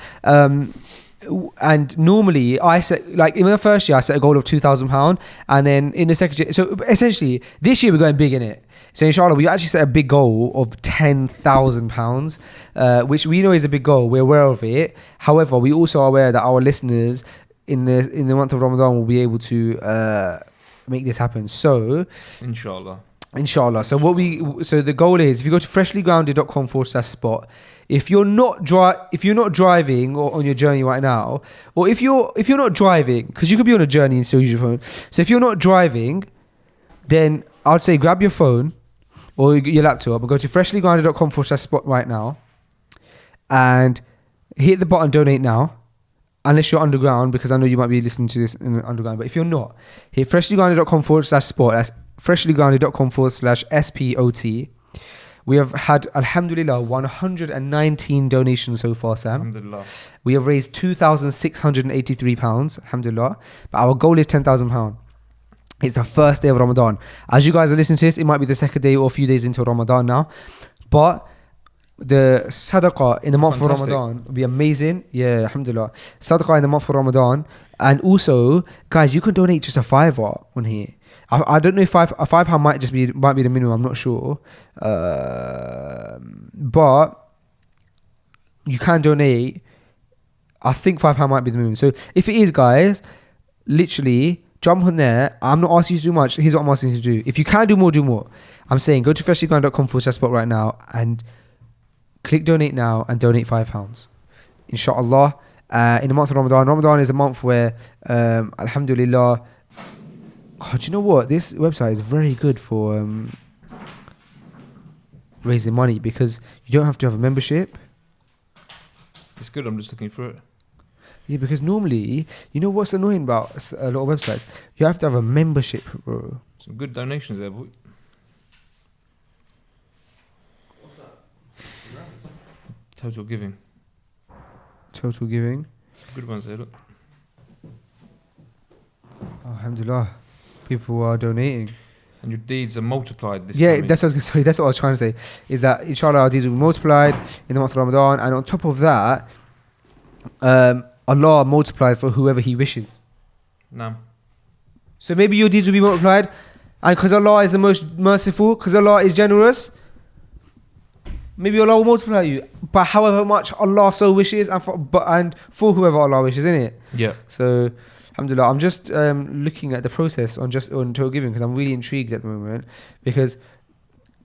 normally I set, like in the first year I set a goal of £2,000, and then in the second year, so essentially this year we're going big in it. So inshallah we actually set a big goal of £10,000, which we know is a big goal. We're aware of it. However, we also are aware that our listeners in the month of Ramadan will be able to make this happen. So inshallah. So the goal is, if you go to freshlygrounded.com/spot, if you're not driving or on your journey right now, or if you're not driving, because you could be on a journey and still use your phone. So if you're not driving, then I'd say grab your phone or your laptop and go to freshlygrounded.com/spot right now and hit the button donate now. Unless you're underground, because I know you might be listening to this in the underground. But if you're not, hit freshlygrounded.com/spot. That's freshlygrounded.com/SPOT. We have had, alhamdulillah, 119 donations so far, Sam. Alhamdulillah. We have raised £2,683, alhamdulillah. But our goal is £10,000. It's the first day of Ramadan. As you guys are listening to this, it might be the second day or a few days into Ramadan now. But the sadaqah in the month of Ramadan would be amazing. Yeah, alhamdulillah. Sadaqah in the month of Ramadan. And also, guys, you can donate just a £5 on here. I don't know if £5 might be the minimum. I'm not sure, but you can donate. I think £5 might be the minimum. So if it is, guys, literally jump on there. I'm not asking you to do much. Here's what I'm asking you to do. If you can do more, do more. I'm saying go to freshlyground.com/spot right now and click donate now and donate £5. Inshallah. In the month of Ramadan. Ramadan is a month where, alhamdulillah. Oh, do you know what? This website is very good for raising money because you don't have to have a membership. It's good. I'm just looking through it. Yeah, because normally, you know what's annoying about a lot of websites? You have to have a membership, bro. Some good donations there, boy. What's that? Total giving. Total giving. Some good ones there, look. Alhamdulillah. People are donating. And your deeds are multiplied this Yeah, time. that's what I was trying to say. Is that inshallah our deeds will be multiplied in the month of Ramadan, and on top of that, Allah multiplies for whoever He wishes. No. So maybe your deeds will be multiplied, and because Allah is the most merciful, because Allah is generous, maybe Allah will multiply you. But however much Allah so wishes, and for whoever Allah wishes, innit? Yeah. So. Alhamdulillah, I'm just looking at the process on total giving because I'm really intrigued at the moment because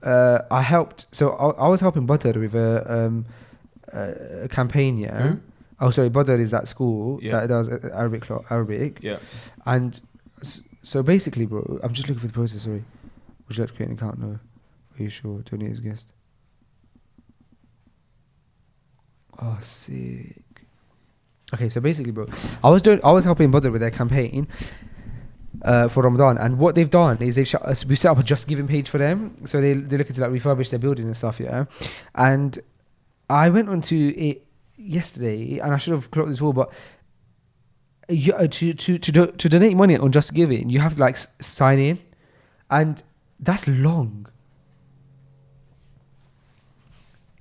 I helped. So I was helping Badr with a campaign. Yeah. Who? Oh, sorry, Badr is that school Yeah. that does Arabic. Yeah. And so basically, bro, I'm just looking for the process. Sorry, would you like to create an account? No. Are you sure? Donate as guest. Oh, sick. Okay, so basically, bro, I was helping Badr with their campaign for Ramadan, and what they've done is we set up a Just Giving page for them, so they're looking to like refurbish their building and stuff, yeah. And I went onto it yesterday, and I should have clocked this before, but to donate money on Just Giving, you have to like sign in, and that's long.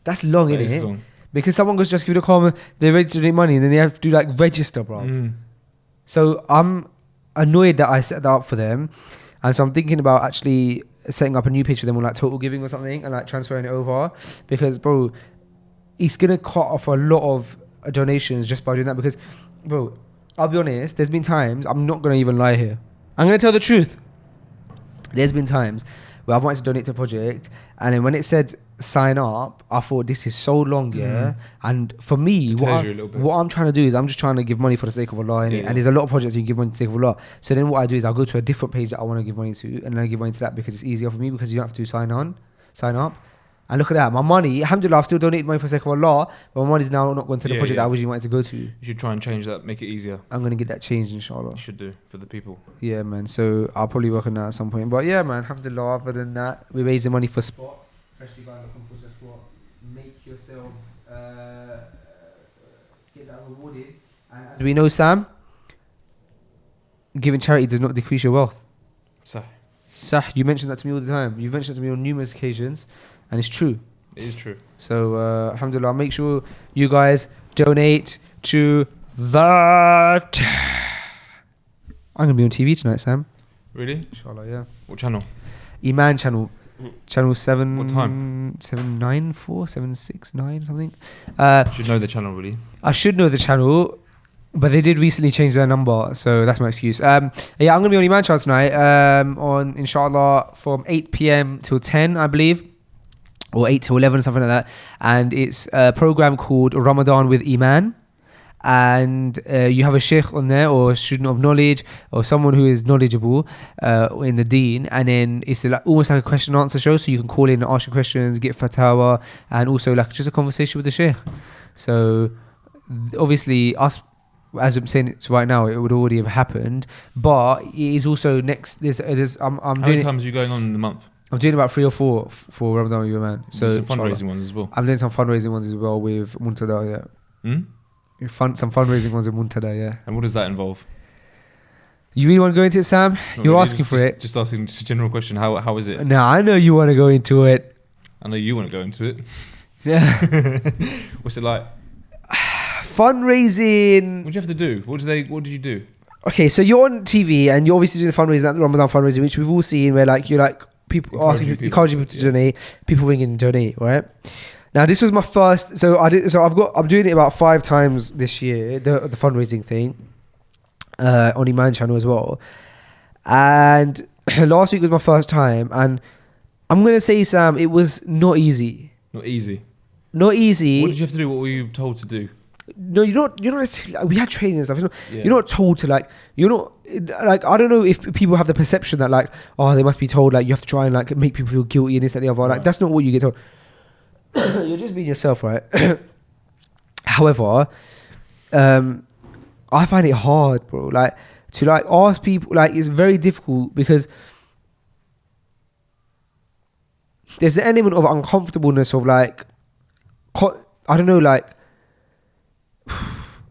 That's long, That isn't is it? long. Because someone goes just give it a comment, they're ready to donate money, and then they have to like register, bro. So I'm annoyed that I set that up for them, and so I'm thinking about actually setting up a new page for them on like total giving or something, and like transferring it over, because bro, it's gonna cut off a lot of donations just by doing that. Because, bro, I'll be honest, there's been times, I'm not gonna even lie here, I'm gonna tell the truth. There's been times where I've wanted to donate to a project, and then when it said sign up, I thought this is so long, yeah. And for me, what I'm trying to do is I'm just trying to give money for the sake of Allah, yeah. And there's a lot of projects you can give money for the sake of Allah. So then what I do is I'll go to a different page that I want to give money to, and then I give money to that because it's easier for me, because you don't have to sign up. And look at that, my money, alhamdulillah, I've still donated money for the sake of Allah, but my money's now not going to the project that I originally wanted to go to. You should try and change that, make it easier. I'm going to get that changed, inshallah. You should do, for the people. Yeah, man. So I'll probably work on that at some point. But yeah, man, alhamdulillah, other than that, we're raising money for Spot. Freshly Ground Spot. Make yourselves get that rewarded. And as we know, Sam, giving charity does not decrease your wealth. Sah, you mentioned that to me all the time. You've mentioned it to me on numerous occasions, and it's true. It is true. So, alhamdulillah, make sure you guys donate to that. I'm going to be on TV tonight, Sam. Really? Inshallah, yeah. What channel? Iman channel. Channel 7. What time? 794, 769, something. You should know the channel, really. I should know the channel, but they did recently change their number, so that's my excuse. Yeah, I'm going to be on Iman channel tonight, on, inshallah, from 8 p.m. till 10, I believe. Or 8 to 11, something like that. And it's a program called Ramadan with Iman. And you have a sheikh on there, or a student of knowledge, or someone who is knowledgeable in the deen. And then it's almost like a question and answer show. So you can call in and ask your questions, get fatwa, and also like just a conversation with the sheikh. So obviously us, as I'm saying it right now, it would already have happened. But it is also next. I'm How many times are you going on in the month? I'm doing about 3 or 4 for Ramadan with you, man. So some fundraising ones as well. I'm doing some fundraising ones as well with Muntada, Hmm? Some fundraising ones with Muntada, yeah. And what does that involve? You really want to go into it, Sam? Not You're really, asking for it. Just asking just a general question. How is it? No, I know you want to go into it. I know you want to go into it. Yeah. What's it like? Fundraising. What do you have to do? What did you do? Okay, so you're on TV and you're obviously doing the fundraising, that Ramadan fundraising, which we've all seen, where like you're like people encouraging people to donate, people ringing and donate, right? Now this was my first. So I'm doing it about 5 times this year, the fundraising thing, on Iman channel as well. And last week was my first time, and I'm gonna say, Sam, it was not easy. Not easy. Not easy. What did you have to do? What were you told to do? No, you're not necessarily, we had training and stuff. Yeah. You're not told to like. You're not like. I don't know if people have the perception that like, oh, they must be told like you have to try and like make people feel guilty and this that the other. Like Right. that's not what you get told. You're just being yourself, right? However, I find it hard, bro. Like to like ask people, like it's very difficult because there's an element of uncomfortableness of like, I don't know, like.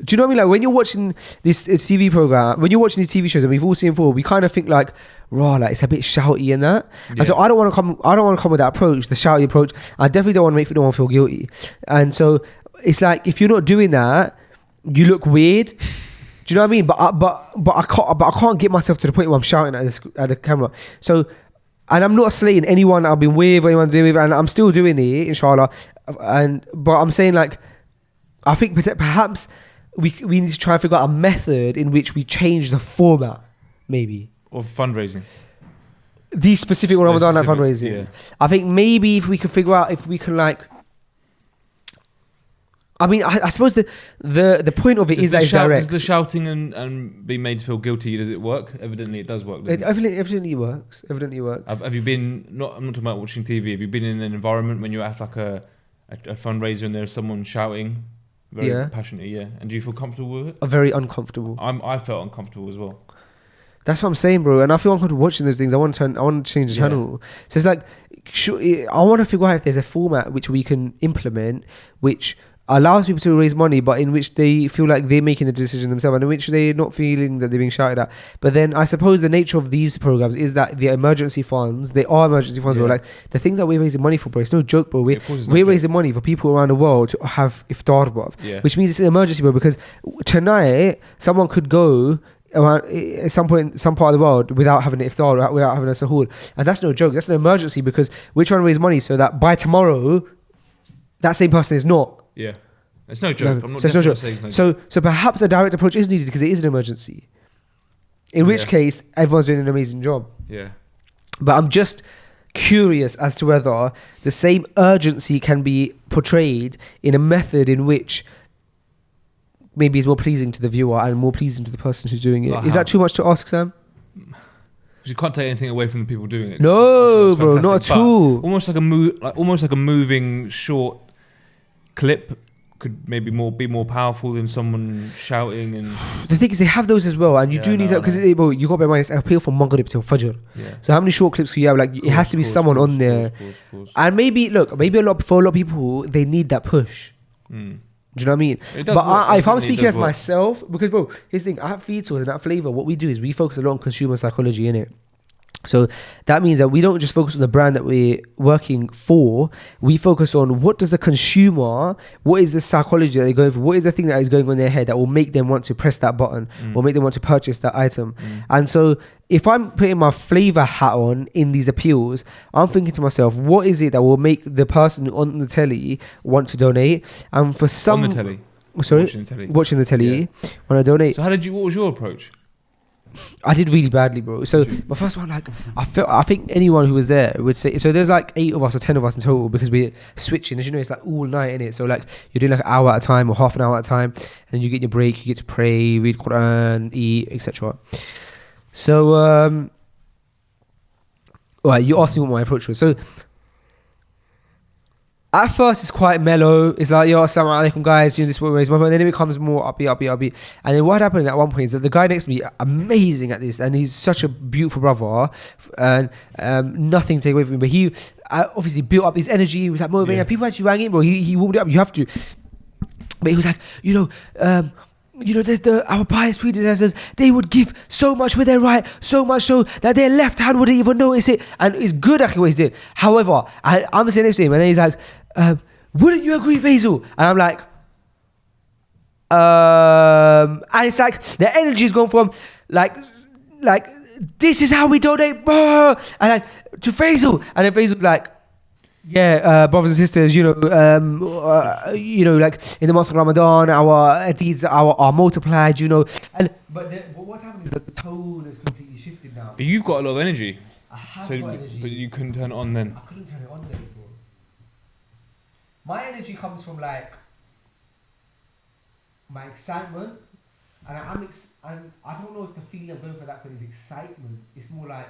Do you know what I mean? Like when you're watching this TV program, when you're watching these TV shows, and we've all seen before, we kind of think like, raw, like it's a bit shouty and that. Yeah. And so I don't want to come with that approach, the shouty approach. I definitely don't want to make no one feel guilty. And so it's like if you're not doing that, you look weird. Do you know what I mean? But I can't get myself to the point where I'm shouting at the camera. So, and I'm not slating anyone I've been with or anyone I'm doing with, and I'm still doing it, inshallah. But I'm saying like, I think perhaps we need to try and figure out a method in which we change the format, maybe. Of fundraising. These specific Ramadan night fundraising. Yeah. I think maybe if we can figure out if we can like. I mean, I suppose the point of it is that it's direct. Does the shouting and being made to feel guilty, does it work? Evidently it does work, doesn't it? Evidently works. Evidently works. Have you been, I'm not talking about watching TV, have you been in an environment when you're at like a fundraiser and there's someone shouting very passionately, yeah? And do you feel comfortable with it? I'm very uncomfortable. I felt uncomfortable as well. That's what I'm saying, bro. And I feel uncomfortable watching those things. I want to change the channel. So it's like, I want to figure out if there's a format which we can implement, which allows people to raise money, but in which they feel like they're making the decision themselves, and in which they're not feeling that they're being shouted at. But then I suppose the nature of these programs is that the emergency funds, they are emergency funds, bro. Like the thing that we're raising money for, bro, it's no joke, bro. We're raising money for people around the world to have iftar, bro. Yeah. Which means it's an emergency, bro, because tonight someone could go around at some point, some part of the world without having an iftar, without having a sahur, and that's no joke. That's an emergency because we're trying to raise money so that by tomorrow, that same person is not. Yeah, it's no joke. I'm not so it's no joke. saying it's no joke. So perhaps a direct approach is needed because it is an emergency. In which case, everyone's doing an amazing job. Yeah. But I'm just curious as to whether the same urgency can be portrayed in a method in which maybe is more pleasing to the viewer and more pleasing to the person who's doing it. Like is that too much to ask, Sam? You can't take anything away from the people doing it. No, It's bro, fantastic. not at But all. almost like a moving short clip could maybe be more powerful than someone shouting. And The thing is, they have those as well, and you do need that because you got to bear in mind it's appeal from Maghrib till Fajr. yeah. So how many short clips can you have? Like it has to be someone on there. And maybe for a lot of people, they need that push. Mm. Do you know what I mean? It does But work. if I'm It speaking does as work. myself, because bro, here's the thing: at Feed Source and at Flavor, what we do is we focus a lot on consumer psychology in it. So that means that we don't just focus on the brand that we're working for. We focus on what does the consumer, what is the psychology that they're going for, what is the thing that is going on in their head that will make them want to press that button or make them want to purchase that item. And so if I'm putting my flavor hat on in these appeals, I'm thinking to myself, what is it that will make the person on the telly want to donate? And for some... On the telly. Sorry? Watching the telly. When I donate. So what was your approach? I did really badly, bro. So my first one, like, I think anyone who was there would say. So there's like 8 of us or 10 of us in total because we're switching. As you know, it's like all night in it. So like you're doing like an hour at a time or half an hour at a time, and then you get your break. You get to pray, read Quran, eat, etc. So, right, you asked me what my approach was. So At first, it's quite mellow. It's like, yo, assalamu alaikum, guys. You know, this is what raised my phone. And then it becomes more upbeat. And then what happened at one point is that the guy next to me, amazing at this, and he's such a beautiful brother, and nothing to take away from him. But he obviously built up his energy. He was like motivating. And people actually rang him, bro. He warmed it up. You have to. But he was like, our pious predecessors, they would give so much with their right, so much so that their left hand wouldn't even notice it. And it's good actually what he's doing. However, I'm sitting next to him and then he's like, wouldn't you agree, Faisal? And I'm like, and it's like the energy's gone from like this is how we donate, bro, and like to Faisal, and then Faisal's like, yeah, brothers and sisters, like in the month of Ramadan, our deeds are multiplied, But what's happened is that the tone has completely shifted now. But you've got a lot of energy. I have got energy. But you couldn't turn it on then. I couldn't turn it on then, bro. My energy comes from like my excitement, and I don't know if the feeling I'm going for that is excitement. It's more like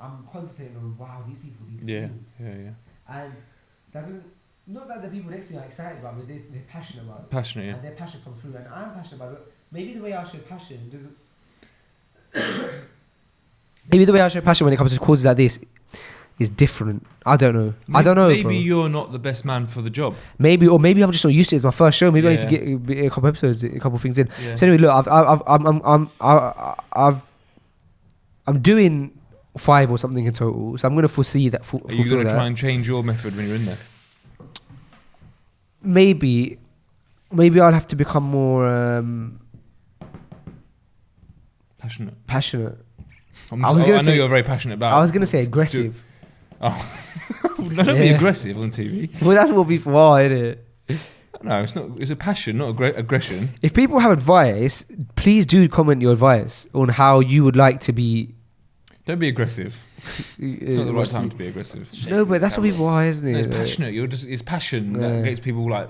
I'm contemplating on, wow, these people need food. Yeah. And that doesn't, not that the people next to me are excited about it, but they're passionate about it. Passionate, yeah. And their passion comes through, and I'm passionate about it. Maybe the way I show passion doesn't. Maybe the way I show passion when it comes to causes like this is different. I don't know. Maybe bro. you're not the best man for the job. Maybe I'm just not used to it. It's my first show. Maybe I need to get a couple episodes, a couple things in. Yeah. So anyway, look, I'm doing 5 or something in total, so I'm going to foresee that. Are you going to try and change your method when you're in there? Maybe I'll have to become more passionate. I know you're very passionate about. I was going to say aggressive. Don't be aggressive on TV. Well, that's what people are, isn't it? No, it's not. It's a passion, not aggression. If people have advice, please do comment your advice on how you would like to be. Don't be aggressive. It's not the right time to be aggressive. No, but that's what people are, isn't it? No, it's passionate. It's passion that gets people like.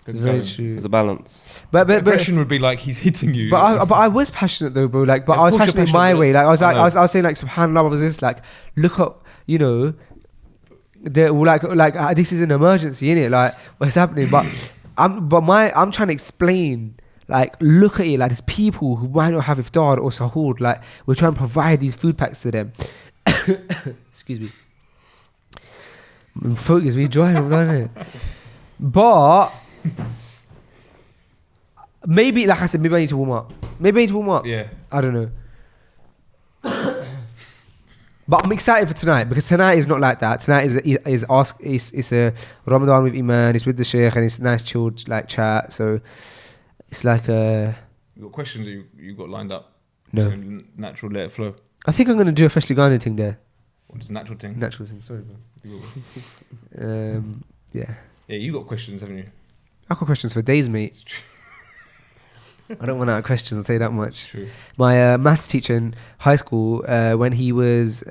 Very true. There's a balance. But aggression would be like he's hitting you. But I was passionate though, bro. Like, but I was passionate in my way. Like I was saying like subhanallah, was this like look up, this is an emergency, innit? Like what's happening? But I'm trying to explain. Like, look at it. Like, there's people who might not have iftar or sahur. Like, we're trying to provide these food packs to them. Excuse me. Focus, we enjoy it, but maybe, like I said, maybe I need to warm up. Yeah. I don't know. But I'm excited for tonight because tonight is not like that. Tonight is a Ramadan with Iman. It's with the Sheikh and it's a nice chilled like chat. So. It's like You got questions that you got lined up? No. So natural, let it flow. I think I'm going to do a freshly garnered thing there. What is natural thing? Natural thing, sorry, bro. Yeah. Yeah, you got questions, haven't you? I've got questions for days, mate. I don't run out of questions, I'll tell you that much. True. My maths teacher in high school, when he was...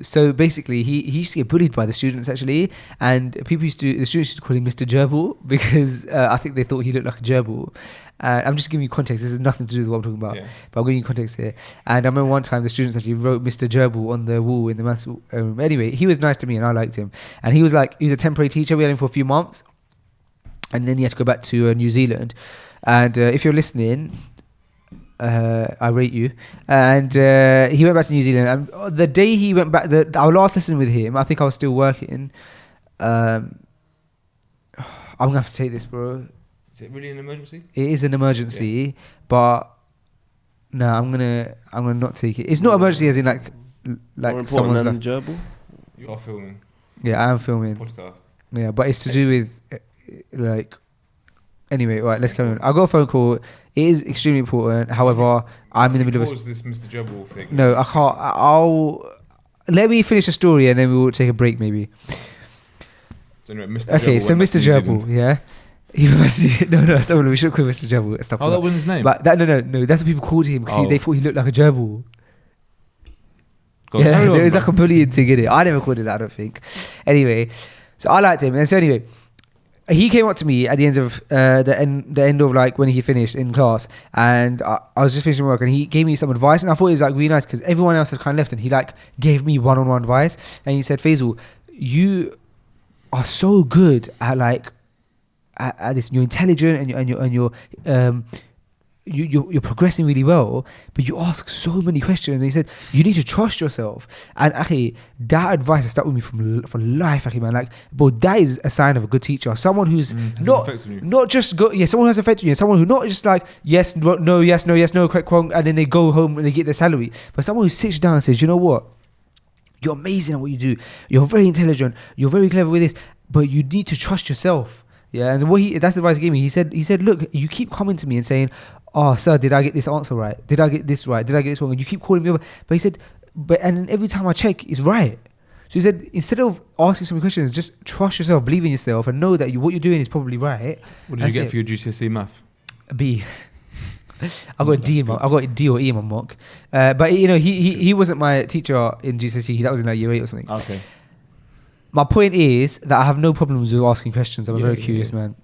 so basically, he used to get bullied by the students actually, and the students used to call him Mr. Gerbil because I think they thought he looked like a gerbil. I'm just giving you context. This has nothing to do with what I'm talking about, but I'm giving you context here. And I remember one time the students actually wrote Mr. Gerbil on the wall in the maths room. Anyway, he was nice to me and I liked him. And he was a temporary teacher. We had him for a few months, and then he had to go back to New Zealand. And if you're listening. I rate you. And he went back to New Zealand. And the day he went back, our last lesson with him, I think I was still working. I'm gonna have to take this, bro. Is it really an emergency? It is an emergency, but no, I'm gonna not take it. It's not emergency as in like someone's than gerbil. You are filming. Yeah, I am filming. Podcast. Yeah, but it's to do with like. Anyway, right, let's carry on. I got a phone call. It is extremely important. However, I'm in the middle of What was this Mr. Gerbil thing? No, I can't. Let me finish the story and then we will take a break maybe. So anyway, Mr. Okay, Gerbil so Mr. Gerbil, yeah. We should call Mr. Gerbil. Stop. Oh, that wasn't his name. But no. That's what people called him because they thought he looked like a gerbil. There was like a bullying thing in it. I never called it that. I don't think. Anyway, so I liked him, and so anyway. he came up to me at the end of the end of like when he finished in class, and I was just finishing work, and he gave me some advice, and I thought it was like really nice because everyone else had kind of left, and he like gave me one-on-one advice, and he said, Faisal, you are so good at like at this. You're intelligent, and you're progressing really well, but you ask so many questions. And he said you need to trust yourself. And actually, that advice has stuck with me for life, actually, man. Like, but that is a sign of a good teacher. Someone who's not just go, someone who has affected you. Someone who not just like yes, no, yes, no, yes, no, correct, wrong, and then they go home and they get their salary. But someone who sits down and says, you know what, you're amazing at what you do. You're very intelligent. You're very clever with this, but you need to trust yourself. Yeah, and that's the advice he gave me. He said, look, you keep coming to me and saying, oh, sir, did I get this answer right? Did I get this right? Did I get this wrong? And you keep calling me over. But he said, and every time I check, it's right. So he said, instead of asking so many questions, just trust yourself, believe in yourself, and know that what you're doing is probably right. What did you get for your GCSE math? A B. I got a D. I got a D or E in my mock. But you know, he wasn't my teacher in GCSE. That was in like year 8 or something. Okay. My point is that I have no problems with asking questions. I'm a very curious man.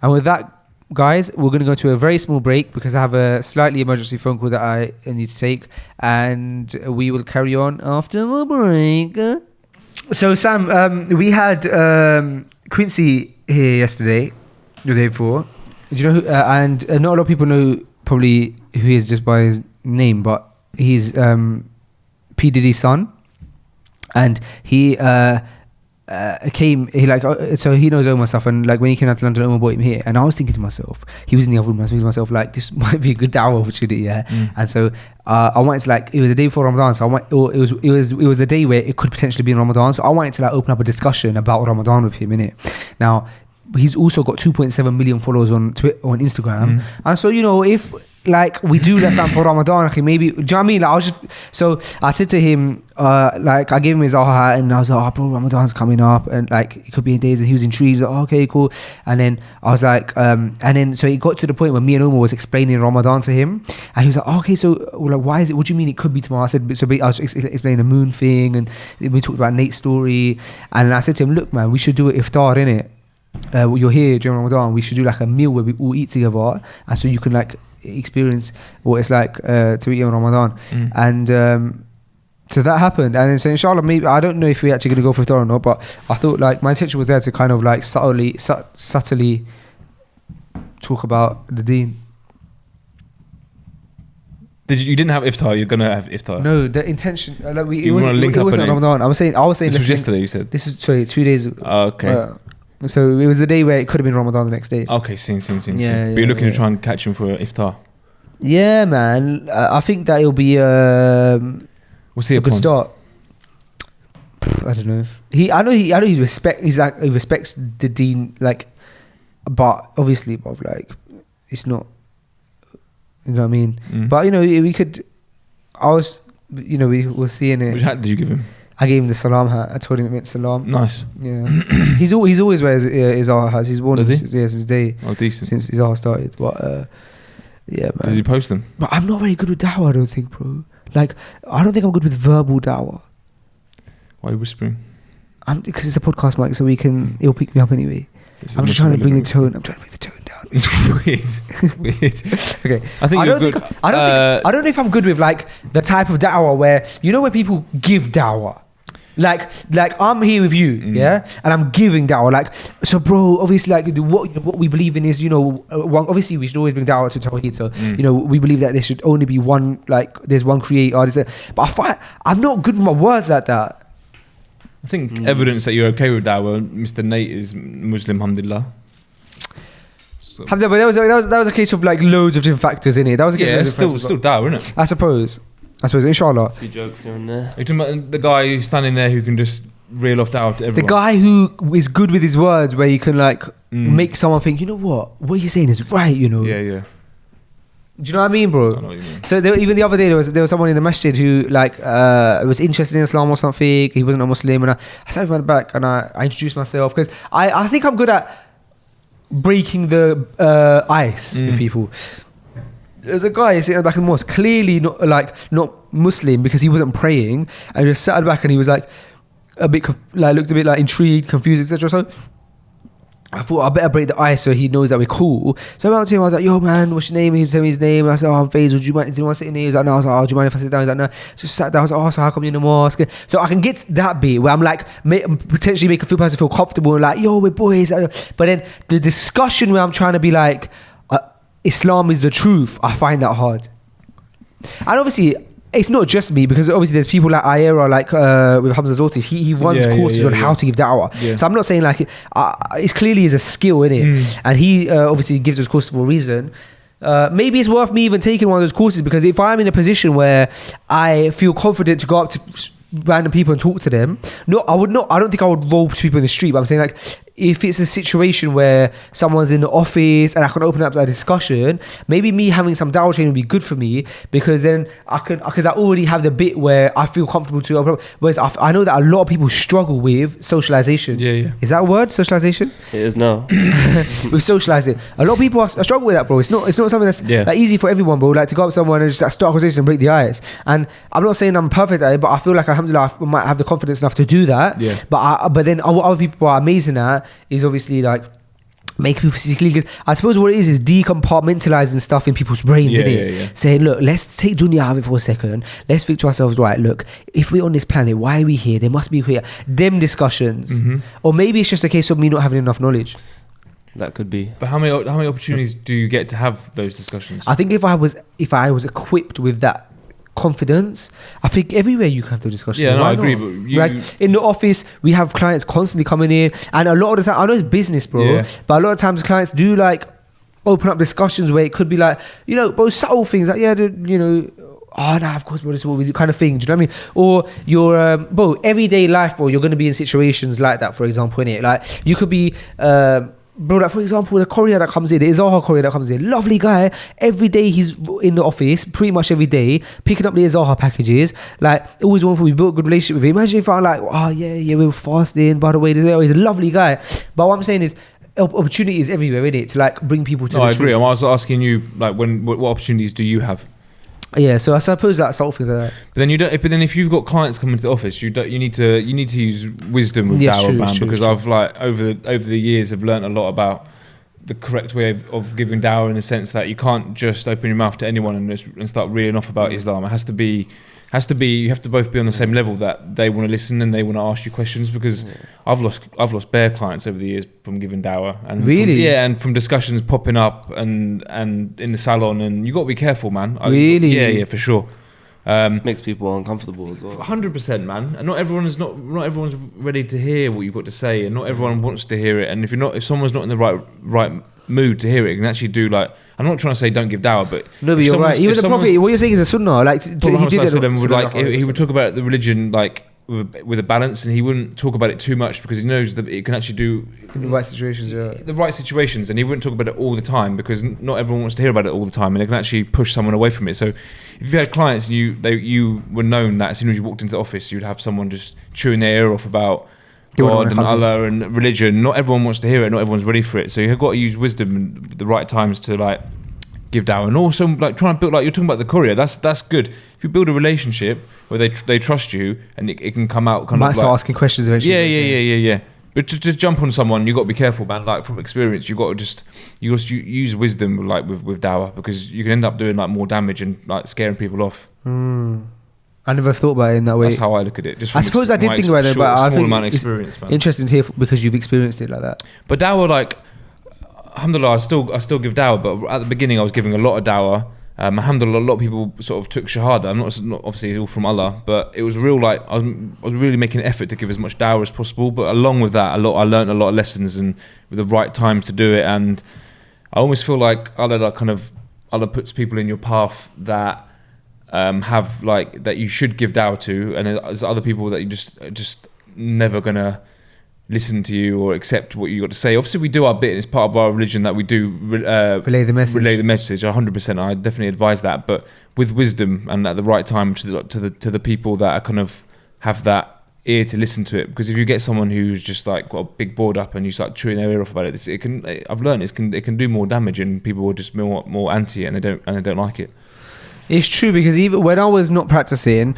And with that, guys, we're going to go to a very small break because I have a slightly emergency phone call that I need to take, and we will carry on after the break. So Sam, we had Quincy here yesterday, the day before. Do you know who, and not a lot of people know probably who he is just by his name, but he's P. Diddy's son, and he so he knows Omar stuff, and like when he came out to London, Omar brought him here, and I was thinking to myself, he was in the other room, I was thinking to myself, like, this might be a good dawah opportunity, and so I wanted to, like, it was the day before Ramadan, so it was a day where it could potentially be in Ramadan, so I wanted to like open up a discussion about Ramadan with him, innit? Now, he's also got 2.7 million followers on Instagram, and so, you know, if like we do that something for Ramadan, okay, maybe, do you know what I mean? Like, so I said to him, like, I gave him his aha, and I was like, oh bro, Ramadan's coming up, and like it could be in days, and he was intrigued, like, oh, okay, cool. And then I was like, and then so it got to the point where me and Omar was explaining Ramadan to him, and he was like, oh, okay, so like, why is it, what do you mean it could be tomorrow? I said, I was explaining the moon thing, and we talked about Nate's story, and I said to him, look man, we should do an iftar, innit? You're here during Ramadan, we should do like a meal where we all eat together, and so you can like experience what it's like to eat on Ramadan. And so that happened, and then so inshallah, maybe, I don't know if we're actually going to go for iftar or not, but I thought like my intention was there to kind of like subtly talk about the deen. You didn't have iftar, you're going to have iftar? No, the intention, like it wasn't Ramadan. I was saying this was yesterday, you said? This is 2 days ago. Okay. So it was the day where it could have been Ramadan the next day. Okay, seen. But you're looking to try and catch him for iftar? Yeah, man. I think that it'll be what's he a good start. I don't know. I know he respects the deen, like, but obviously, like, it's not. You know what I mean? But you know, we could. We were seeing it. Which hat did you give him? I gave him the salam hat. I told him it meant salam. Nice. Yeah. he's always wears his Azhar hats. He's worn them since day. Oh, decent. Since his Azhar started. But yeah, man. Does he post them? But I'm not very good with dawah, I don't think, bro. Like, I don't think I'm good with verbal dawah. Why are you whispering? Because it's a podcast mic, so it'll pick me up anyway. I'm just trying to bring the tone. I'm trying to bring the tone down. It's weird. It's weird. Okay. I don't know if I'm good with like the type of dawah where, you know, where people give dawah. Like I'm here with you, yeah, and I'm giving dawah. Like, so, bro, obviously, like what we believe in is, you know, obviously we should always bring dawah to Tawheed. So, you know, we believe that there should only be one, like, there's one creator. But I'm not good with my words like that. I think evidence that you're okay with dawah, Mr. Nate is Muslim, alhamdulillah. So. But that was a case of like loads of different factors in it. That was a case of still dawah, isn't it? I suppose, inshallah. A few jokes here and there. You're talking about the guy who's standing there who can just reel off dawah to everyone. The guy who is good with his words, where he can like make someone think, you know what you're saying is right, you know. Yeah. Do you know what I mean, bro? I know what you mean. So even the other day, there was someone in the masjid who like was interested in Islam or something. He wasn't a Muslim, and I sat him back and I introduced myself, because I think I'm good at breaking the ice with people. There's a guy sitting at the back of the mosque, clearly not Muslim, because he wasn't praying, and just sat at the back, and he was like looked a bit like intrigued, confused, etc. So I thought I better break the ice so he knows that we're cool. So I went up to him, I was like, yo man, what's your name? He told me his name. I said, oh, I'm Faisal, do you want to sit in here? He was like, no. I was like, oh, do you mind if I sit down? He's like, no. So I sat down, I was like, oh, so how come you're in the mosque? So I can get that bit where I'm like, potentially make a person feel comfortable and like, yo, we're boys. But then the discussion where I'm trying to be like, Islam is the truth, I find that hard. And obviously, it's not just me, because obviously there's people like Ayera, like with Hamza Zortis, he runs courses on how to give da'wah. So I'm not saying like it's clearly is a skill in it, and he obviously gives those courses for a reason. Maybe it's worth me even taking one of those courses, because if I'm in a position where I feel confident to go up to random people and talk to them, I don't think I would roll to people in the street, but I'm saying like, if it's a situation where someone's in the office and I can open up that discussion, maybe me having some dawah training would be good for me, because then because I already have the bit where I feel comfortable to. Whereas I know that a lot of people struggle with socialization. Yeah. Is that a word? Socialization? It is now. With socializing, a lot of people I struggle with that, bro. It's not something that's like easy for everyone, bro. Like to go up to someone and just like, start a conversation and break the ice. And I'm not saying I'm perfect at it, but I feel like alhamdulillah I might have the confidence enough to do that. Yeah. But then what other people are amazing at is obviously like make people physically good. I suppose what it is decompartmentalizing stuff in people's brains, isn't it? Yeah. Saying, look, let's take dunya out of it for a second. Let's think to ourselves, right, look, if we're on this planet, why are we here? There must be here. Them discussions. Or maybe it's just a case of me not having enough knowledge. That could be. But how many opportunities do you get to have those discussions? I think if I was equipped with that confidence, I think everywhere you can have the discussion. Yeah, no, Why I agree. not? But you, like in the office, we have clients constantly coming in, and a lot of the time, I know it's business, bro, but a lot of times clients do like open up discussions where it could be like, you know, bro, subtle things like, oh no, of course, bro, this is what we do, kind of thing. Do you know what I mean? Or your bro, everyday life, bro, you're going to be in situations like that. For example, innit? Like you could be. Bro, like for example, the courier that comes in, the Izaha courier that comes in, lovely guy. Every day he's in the office, pretty much every day, picking up the Izaha packages. Like, always wonderful. We built a good relationship with him. Imagine if I'm like, oh yeah, we were fasting. By the way, he's a lovely guy. But what I'm saying is, opportunities everywhere, innit? To like bring people to. No, I agree. I was asking you, like, what opportunities do you have? Yeah, so I suppose that's sort of things like that. But then you don't. But then if you've got clients coming to the office, you need to use wisdom with dawah, man. Because I've like over the years have learnt a lot about the correct way of giving dawah, in the sense that you can't just open your mouth to anyone and start reeling off about Islam. It has to be. You have to both be on the same level, that they want to listen and they want to ask you questions. Because I've lost bare clients over the years from giving dawah, and really, and from discussions popping up and in the salon, and you got to be careful, man. Really, yeah, for sure. Makes people uncomfortable as well. 100%, man. And not everyone's ready to hear what you've got to say, and not everyone wants to hear it. And if someone's not in the right mood to hear it, can actually do like. I'm not trying to say don't give dawah, but no, but you're right. Even the Prophet, what you're saying is a sunnah. Like he would talk about the religion like with a balance, and he wouldn't talk about it too much, because he knows that it can actually do in the right situations. The right situations, and he wouldn't talk about it all the time, because not everyone wants to hear about it all the time, and it can actually push someone away from it. So if you had clients and you were known that as soon as you walked into the office, you'd have someone just chewing their ear off about God and Allah and religion. Not everyone wants to hear it. Not everyone's ready for it. So you've got to use wisdom and the right times to like give dawah, and also like try and build, like you're talking about the courier. That's good. If you build a relationship where they trust you, and it can come out kind might of start like, asking questions eventually. Yeah. But to just jump on someone, you got to be careful, man. Like from experience, you got to use wisdom like with dawah, because you can end up doing like more damage and like scaring people off. I never thought about it in that way. That's how I look at it. Just I suppose I did think about it, but I think amount of experience, man. Interesting to hear because you've experienced it like that. But dawah, like, alhamdulillah, I still give dawah, but at the beginning I was giving a lot of dawah. Alhamdulillah, a lot of people sort of took shahada. I'm not obviously all from Allah, but it was real. Like I was really making an effort to give as much dawah as possible. But along with that, I learned a lot of lessons, and with the right times to do it. And I almost feel like Allah puts people in your path that have like that you should give dawah to, and there's other people that you just never gonna listen to you or accept what you got to say. Obviously we do our bit, and it's part of our religion that we do relay the message 100%. I definitely advise that, but with wisdom and at the right time to the people that are kind of have that ear to listen to it. Because if you get someone who's just like got a big board up and you start chewing their ear off about it, I've learned it can do more damage, and people will just more anti it, and they don't like it. It's true, because even when I was not practicing,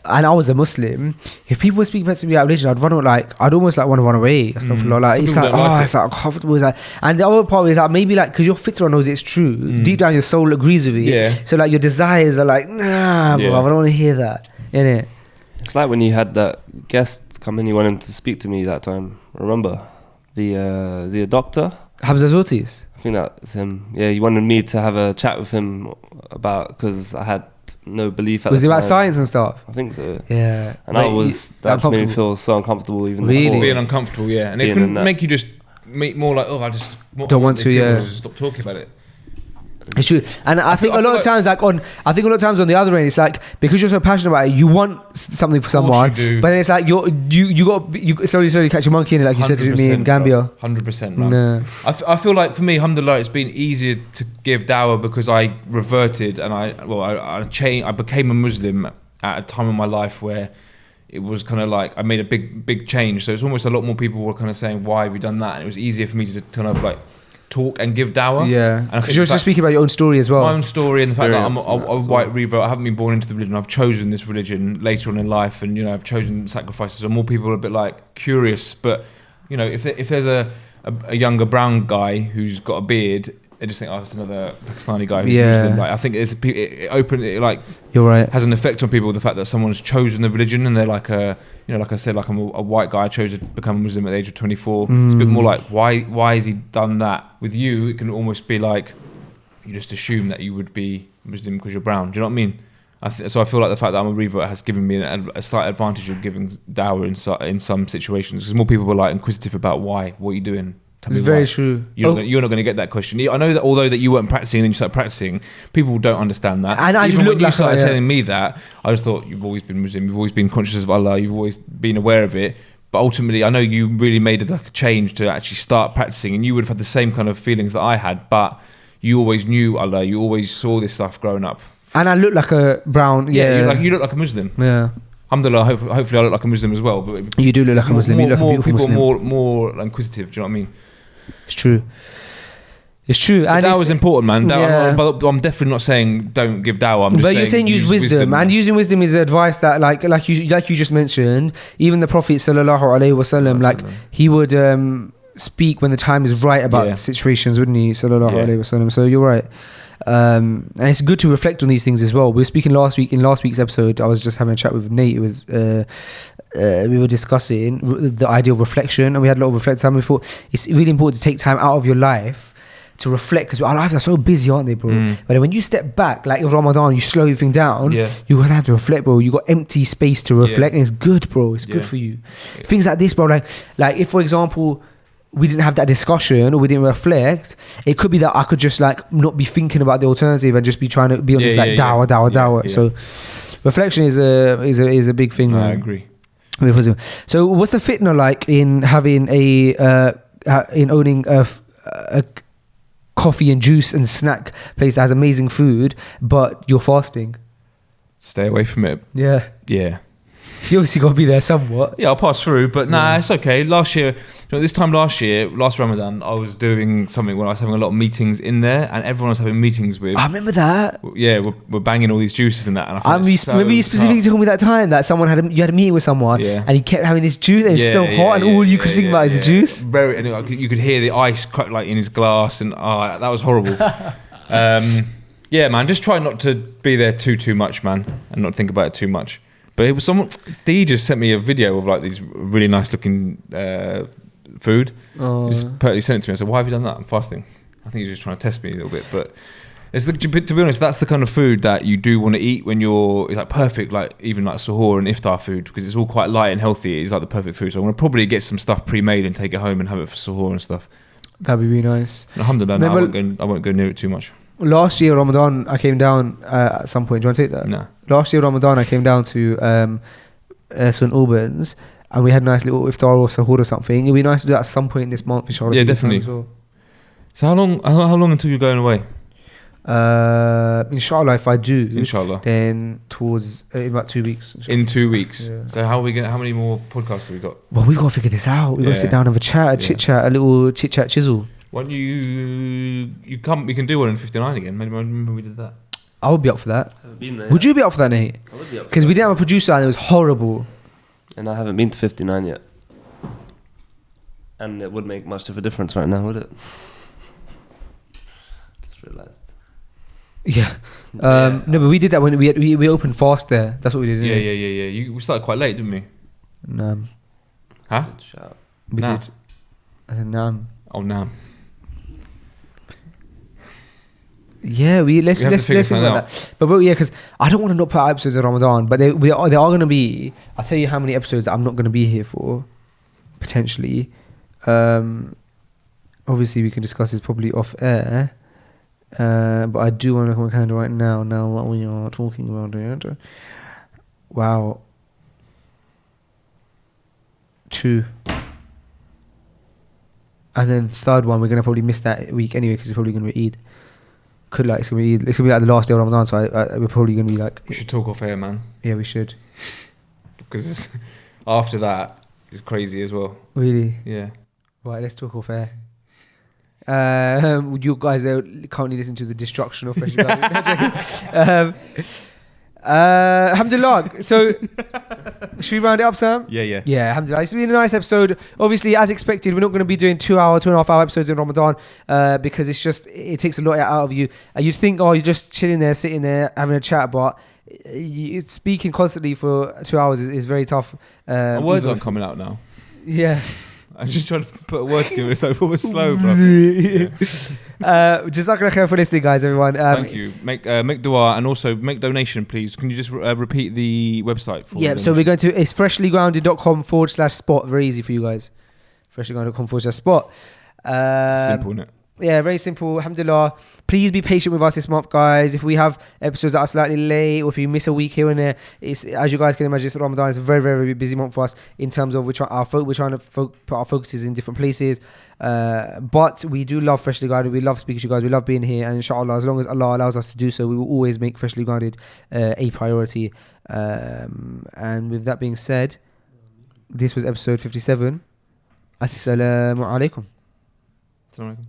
and I was a Muslim, if people were speaking to me about religion, I'd almost like want to run away. Like it's like, it's like uncomfortable. It's like, and the other part is like maybe like because your fitra knows it's true, deep down your soul agrees with it. Yeah. So like your desires are like, nah, bro, I don't want to hear that. Innit? It's like when you had that guest come in, you wanted him to speak to me that time. Remember the doctor? Hamza Zotis. I think that's him. Yeah, you wanted me to have a chat with him about because I had no belief at Was the it time. about science and stuff? I think so. Yeah. And that just made me feel so uncomfortable even Really? before. Being uncomfortable, yeah. And it couldn't make you just make more like, I just don't want to, yeah. Just stop talking about it. It's true, and I think a lot of times on the other end, it's like because you're so passionate about it, you want something for someone, but then it's like you slowly catch a monkey in it, like you said to me in Gambia. 100%. No. I feel like for me, alhamdulillah, it's been easier to give dawah because I reverted and I changed. I became a Muslim at a time in my life where it was kind of like I made a big change. So it's almost a lot more people were kind of saying, "Why have you done that?" And it was easier for me to kind of like talk and give dawah. Yeah, because you're just speaking about your own story as well. My own story and the fact that I'm a white revert. I haven't been born into the religion. I've chosen this religion later on in life, and I've chosen sacrifices. So more people are a bit like curious, but if there's a younger brown guy who's got a beard, they just think, it's another Pakistani guy who's Muslim. Like I think it you're right, has an effect on people. The fact that someone's chosen the religion and they're like like I said, like I'm a white guy. I chose to become a Muslim at the age of 24. It's a bit more like, why has he done that? With you, it can almost be like you just assume that you would be Muslim because you're brown. Do you know what I mean? So I feel like the fact that I'm a revert has given me a slight advantage of giving dawah in some situations, because more people were like inquisitive about what are you doing? It's very true. You're not going to get that question. I know that although that you weren't practicing and then you started practicing, people don't understand that. And even when you started telling me that, I just thought you've always been Muslim, you've always been conscious of Allah, you've always been aware of it. But ultimately, I know you really made a change to actually start practicing, and you would have had the same kind of feelings that I had, but you always knew Allah, you always saw this stuff growing up. And I look like a brown, you look like a Muslim. Yeah. Alhamdulillah, hopefully I look like a Muslim as well. But you do look like a Muslim. You look like a beautiful Muslim. People are more inquisitive, do you know what I mean? It's true. It's true. And dawah is important, man. But I'm definitely not saying don't give dawah. But you're saying use wisdom. And using wisdom is advice that like you just mentioned, even the Prophet sallallahu alaihi wasallam, he would speak when the time is right about situations, wouldn't he? Sallallahu alaihi wasallam. So you're right. And it's good to reflect on these things as well. We were speaking in last week's episode. I was just having a chat with Nate. It was we were discussing the idea of reflection, and we had a lot of reflection time. We thought it's really important to take time out of your life to reflect, because our lives are so busy, aren't they, bro? But then when you step back, like in Ramadan, you slow everything down. You're gonna have to reflect, bro. You got empty space to reflect, and it's good, bro. It's good for you. Things like this, bro. Like if, for example, we didn't have that discussion or we didn't reflect, it could be that I could just not be thinking about the alternative and just be trying to be on this dawah. So reflection is a big thing. I agree. So what's the fitna like in having in owning a coffee and juice and snack place that has amazing food, but you're fasting? Stay away from it. Yeah. You obviously got to be there somewhat. Yeah, I'll pass through, but it's okay. Last year, last Ramadan, I was doing something when I was having a lot of meetings in there, and everyone was having meetings with. I remember that. Yeah, we're banging all these juices and that. And I remember you specifically told me that time that you had a meeting with someone, and he kept having this juice. It was so hot, and all you could think about is the juice. And you could hear the ice crack in his glass, and that was horrible. Yeah, man, just try not to be there too much, man, and not think about it too much. But it was someone. Dee just sent me a video of these really nice looking food. He just perfectly sent it to me. I said, "Why have you done that? I'm fasting." I think he's just trying to test me a little bit. But to be honest, that's the kind of food that you do want to eat when it's perfect, even suhoor and iftar food, because it's all quite light and healthy. It's the perfect food. So I'm gonna probably get some stuff pre-made and take it home and have it for suhoor and stuff. That'd be really nice. Alhamdulillah, I won't go near it too much. Last year Ramadan, I came down at some point. Do you want to take that? No. Last year Ramadan, I came down to St Albans, and we had a nice little iftar or sahur or something. It'd be nice to do that at some point in this month, inshallah. Yeah, definitely. So how long until you're going away? Inshallah, if I do, then towards in about 2 weeks. Inshallah. In 2 weeks. Yeah. So how many more podcasts have we got? Well, we've got to figure this out. We've got to sit down and have a chat, a little chit chat chisel. Why don't you come? We can do one in 59 again. Maybe remember we did that. I would be up for that. I haven't been there. Would you be up for that, Nate? I would be up. Because we didn't have a producer and it was horrible. And I haven't been to 59 yet. And it would make much of a difference right now, would it? Just realised. Yeah. No, but we did that when we opened fast there. That's what we did. Didn't Yeah. We started quite late, didn't we? Nam. Huh? Good shout. We Nah. did. I said Nam. Oh, no. Yeah, let's We have to figure think something about that. But yeah, because I don't want to not put out episodes of Ramadan, but they are going to be. I'll tell you how many episodes I'm not going to be here for, potentially. Obviously, we can discuss this probably off air. But I do want to come kind of right now. Now that we are talking about it, wow, 2. And then third one, we're gonna probably miss that week anyway because it's probably gonna be Eid. It's gonna be like the last day of Ramadan, so we're probably gonna be like. We should talk off air, man. Yeah, we should. Because after that, it's crazy as well. Really? Yeah. Right, let's talk off air. You guys are currently listening to the destruction of Fresh Garden. Alhamdulillah. So, should we round it up, Sam? Yeah. Yeah, alhamdulillah. It's been a nice episode. Obviously, as expected, we're not going to be doing 2.5 hour episodes in Ramadan because it takes a lot out of you. You'd think, you're just chilling there, sitting there, having a chat, but speaking constantly for 2 hours is very tough. My words aren't coming out now. Yeah. I'm just trying to put a word together. It's like, it was slow, bro. Jazakallah khair for listening, guys, everyone. Thank you. Make dua and also make donation, please. Can you just repeat the website for Yeah, so we're going to, it's freshlygrounded.com/spot. Very easy for you guys. Freshlygrounded.com/spot. Simple, isn't it? Yeah, very simple. Alhamdulillah. Please be patient with us this month, guys. If we have episodes that are slightly late or if you miss a week here and there, it's, as you guys can imagine, it's Ramadan. It's a very, very, very busy month for us in terms of we're trying to put our focuses in different places. But we do love Freshly Guided. We love speaking to you guys. We love being here. And inshallah, as long as Allah allows us to do so, we will always make Freshly Guided a priority. And with that being said, this was episode 57. Assalamu alaikum. Assalamu alaikum.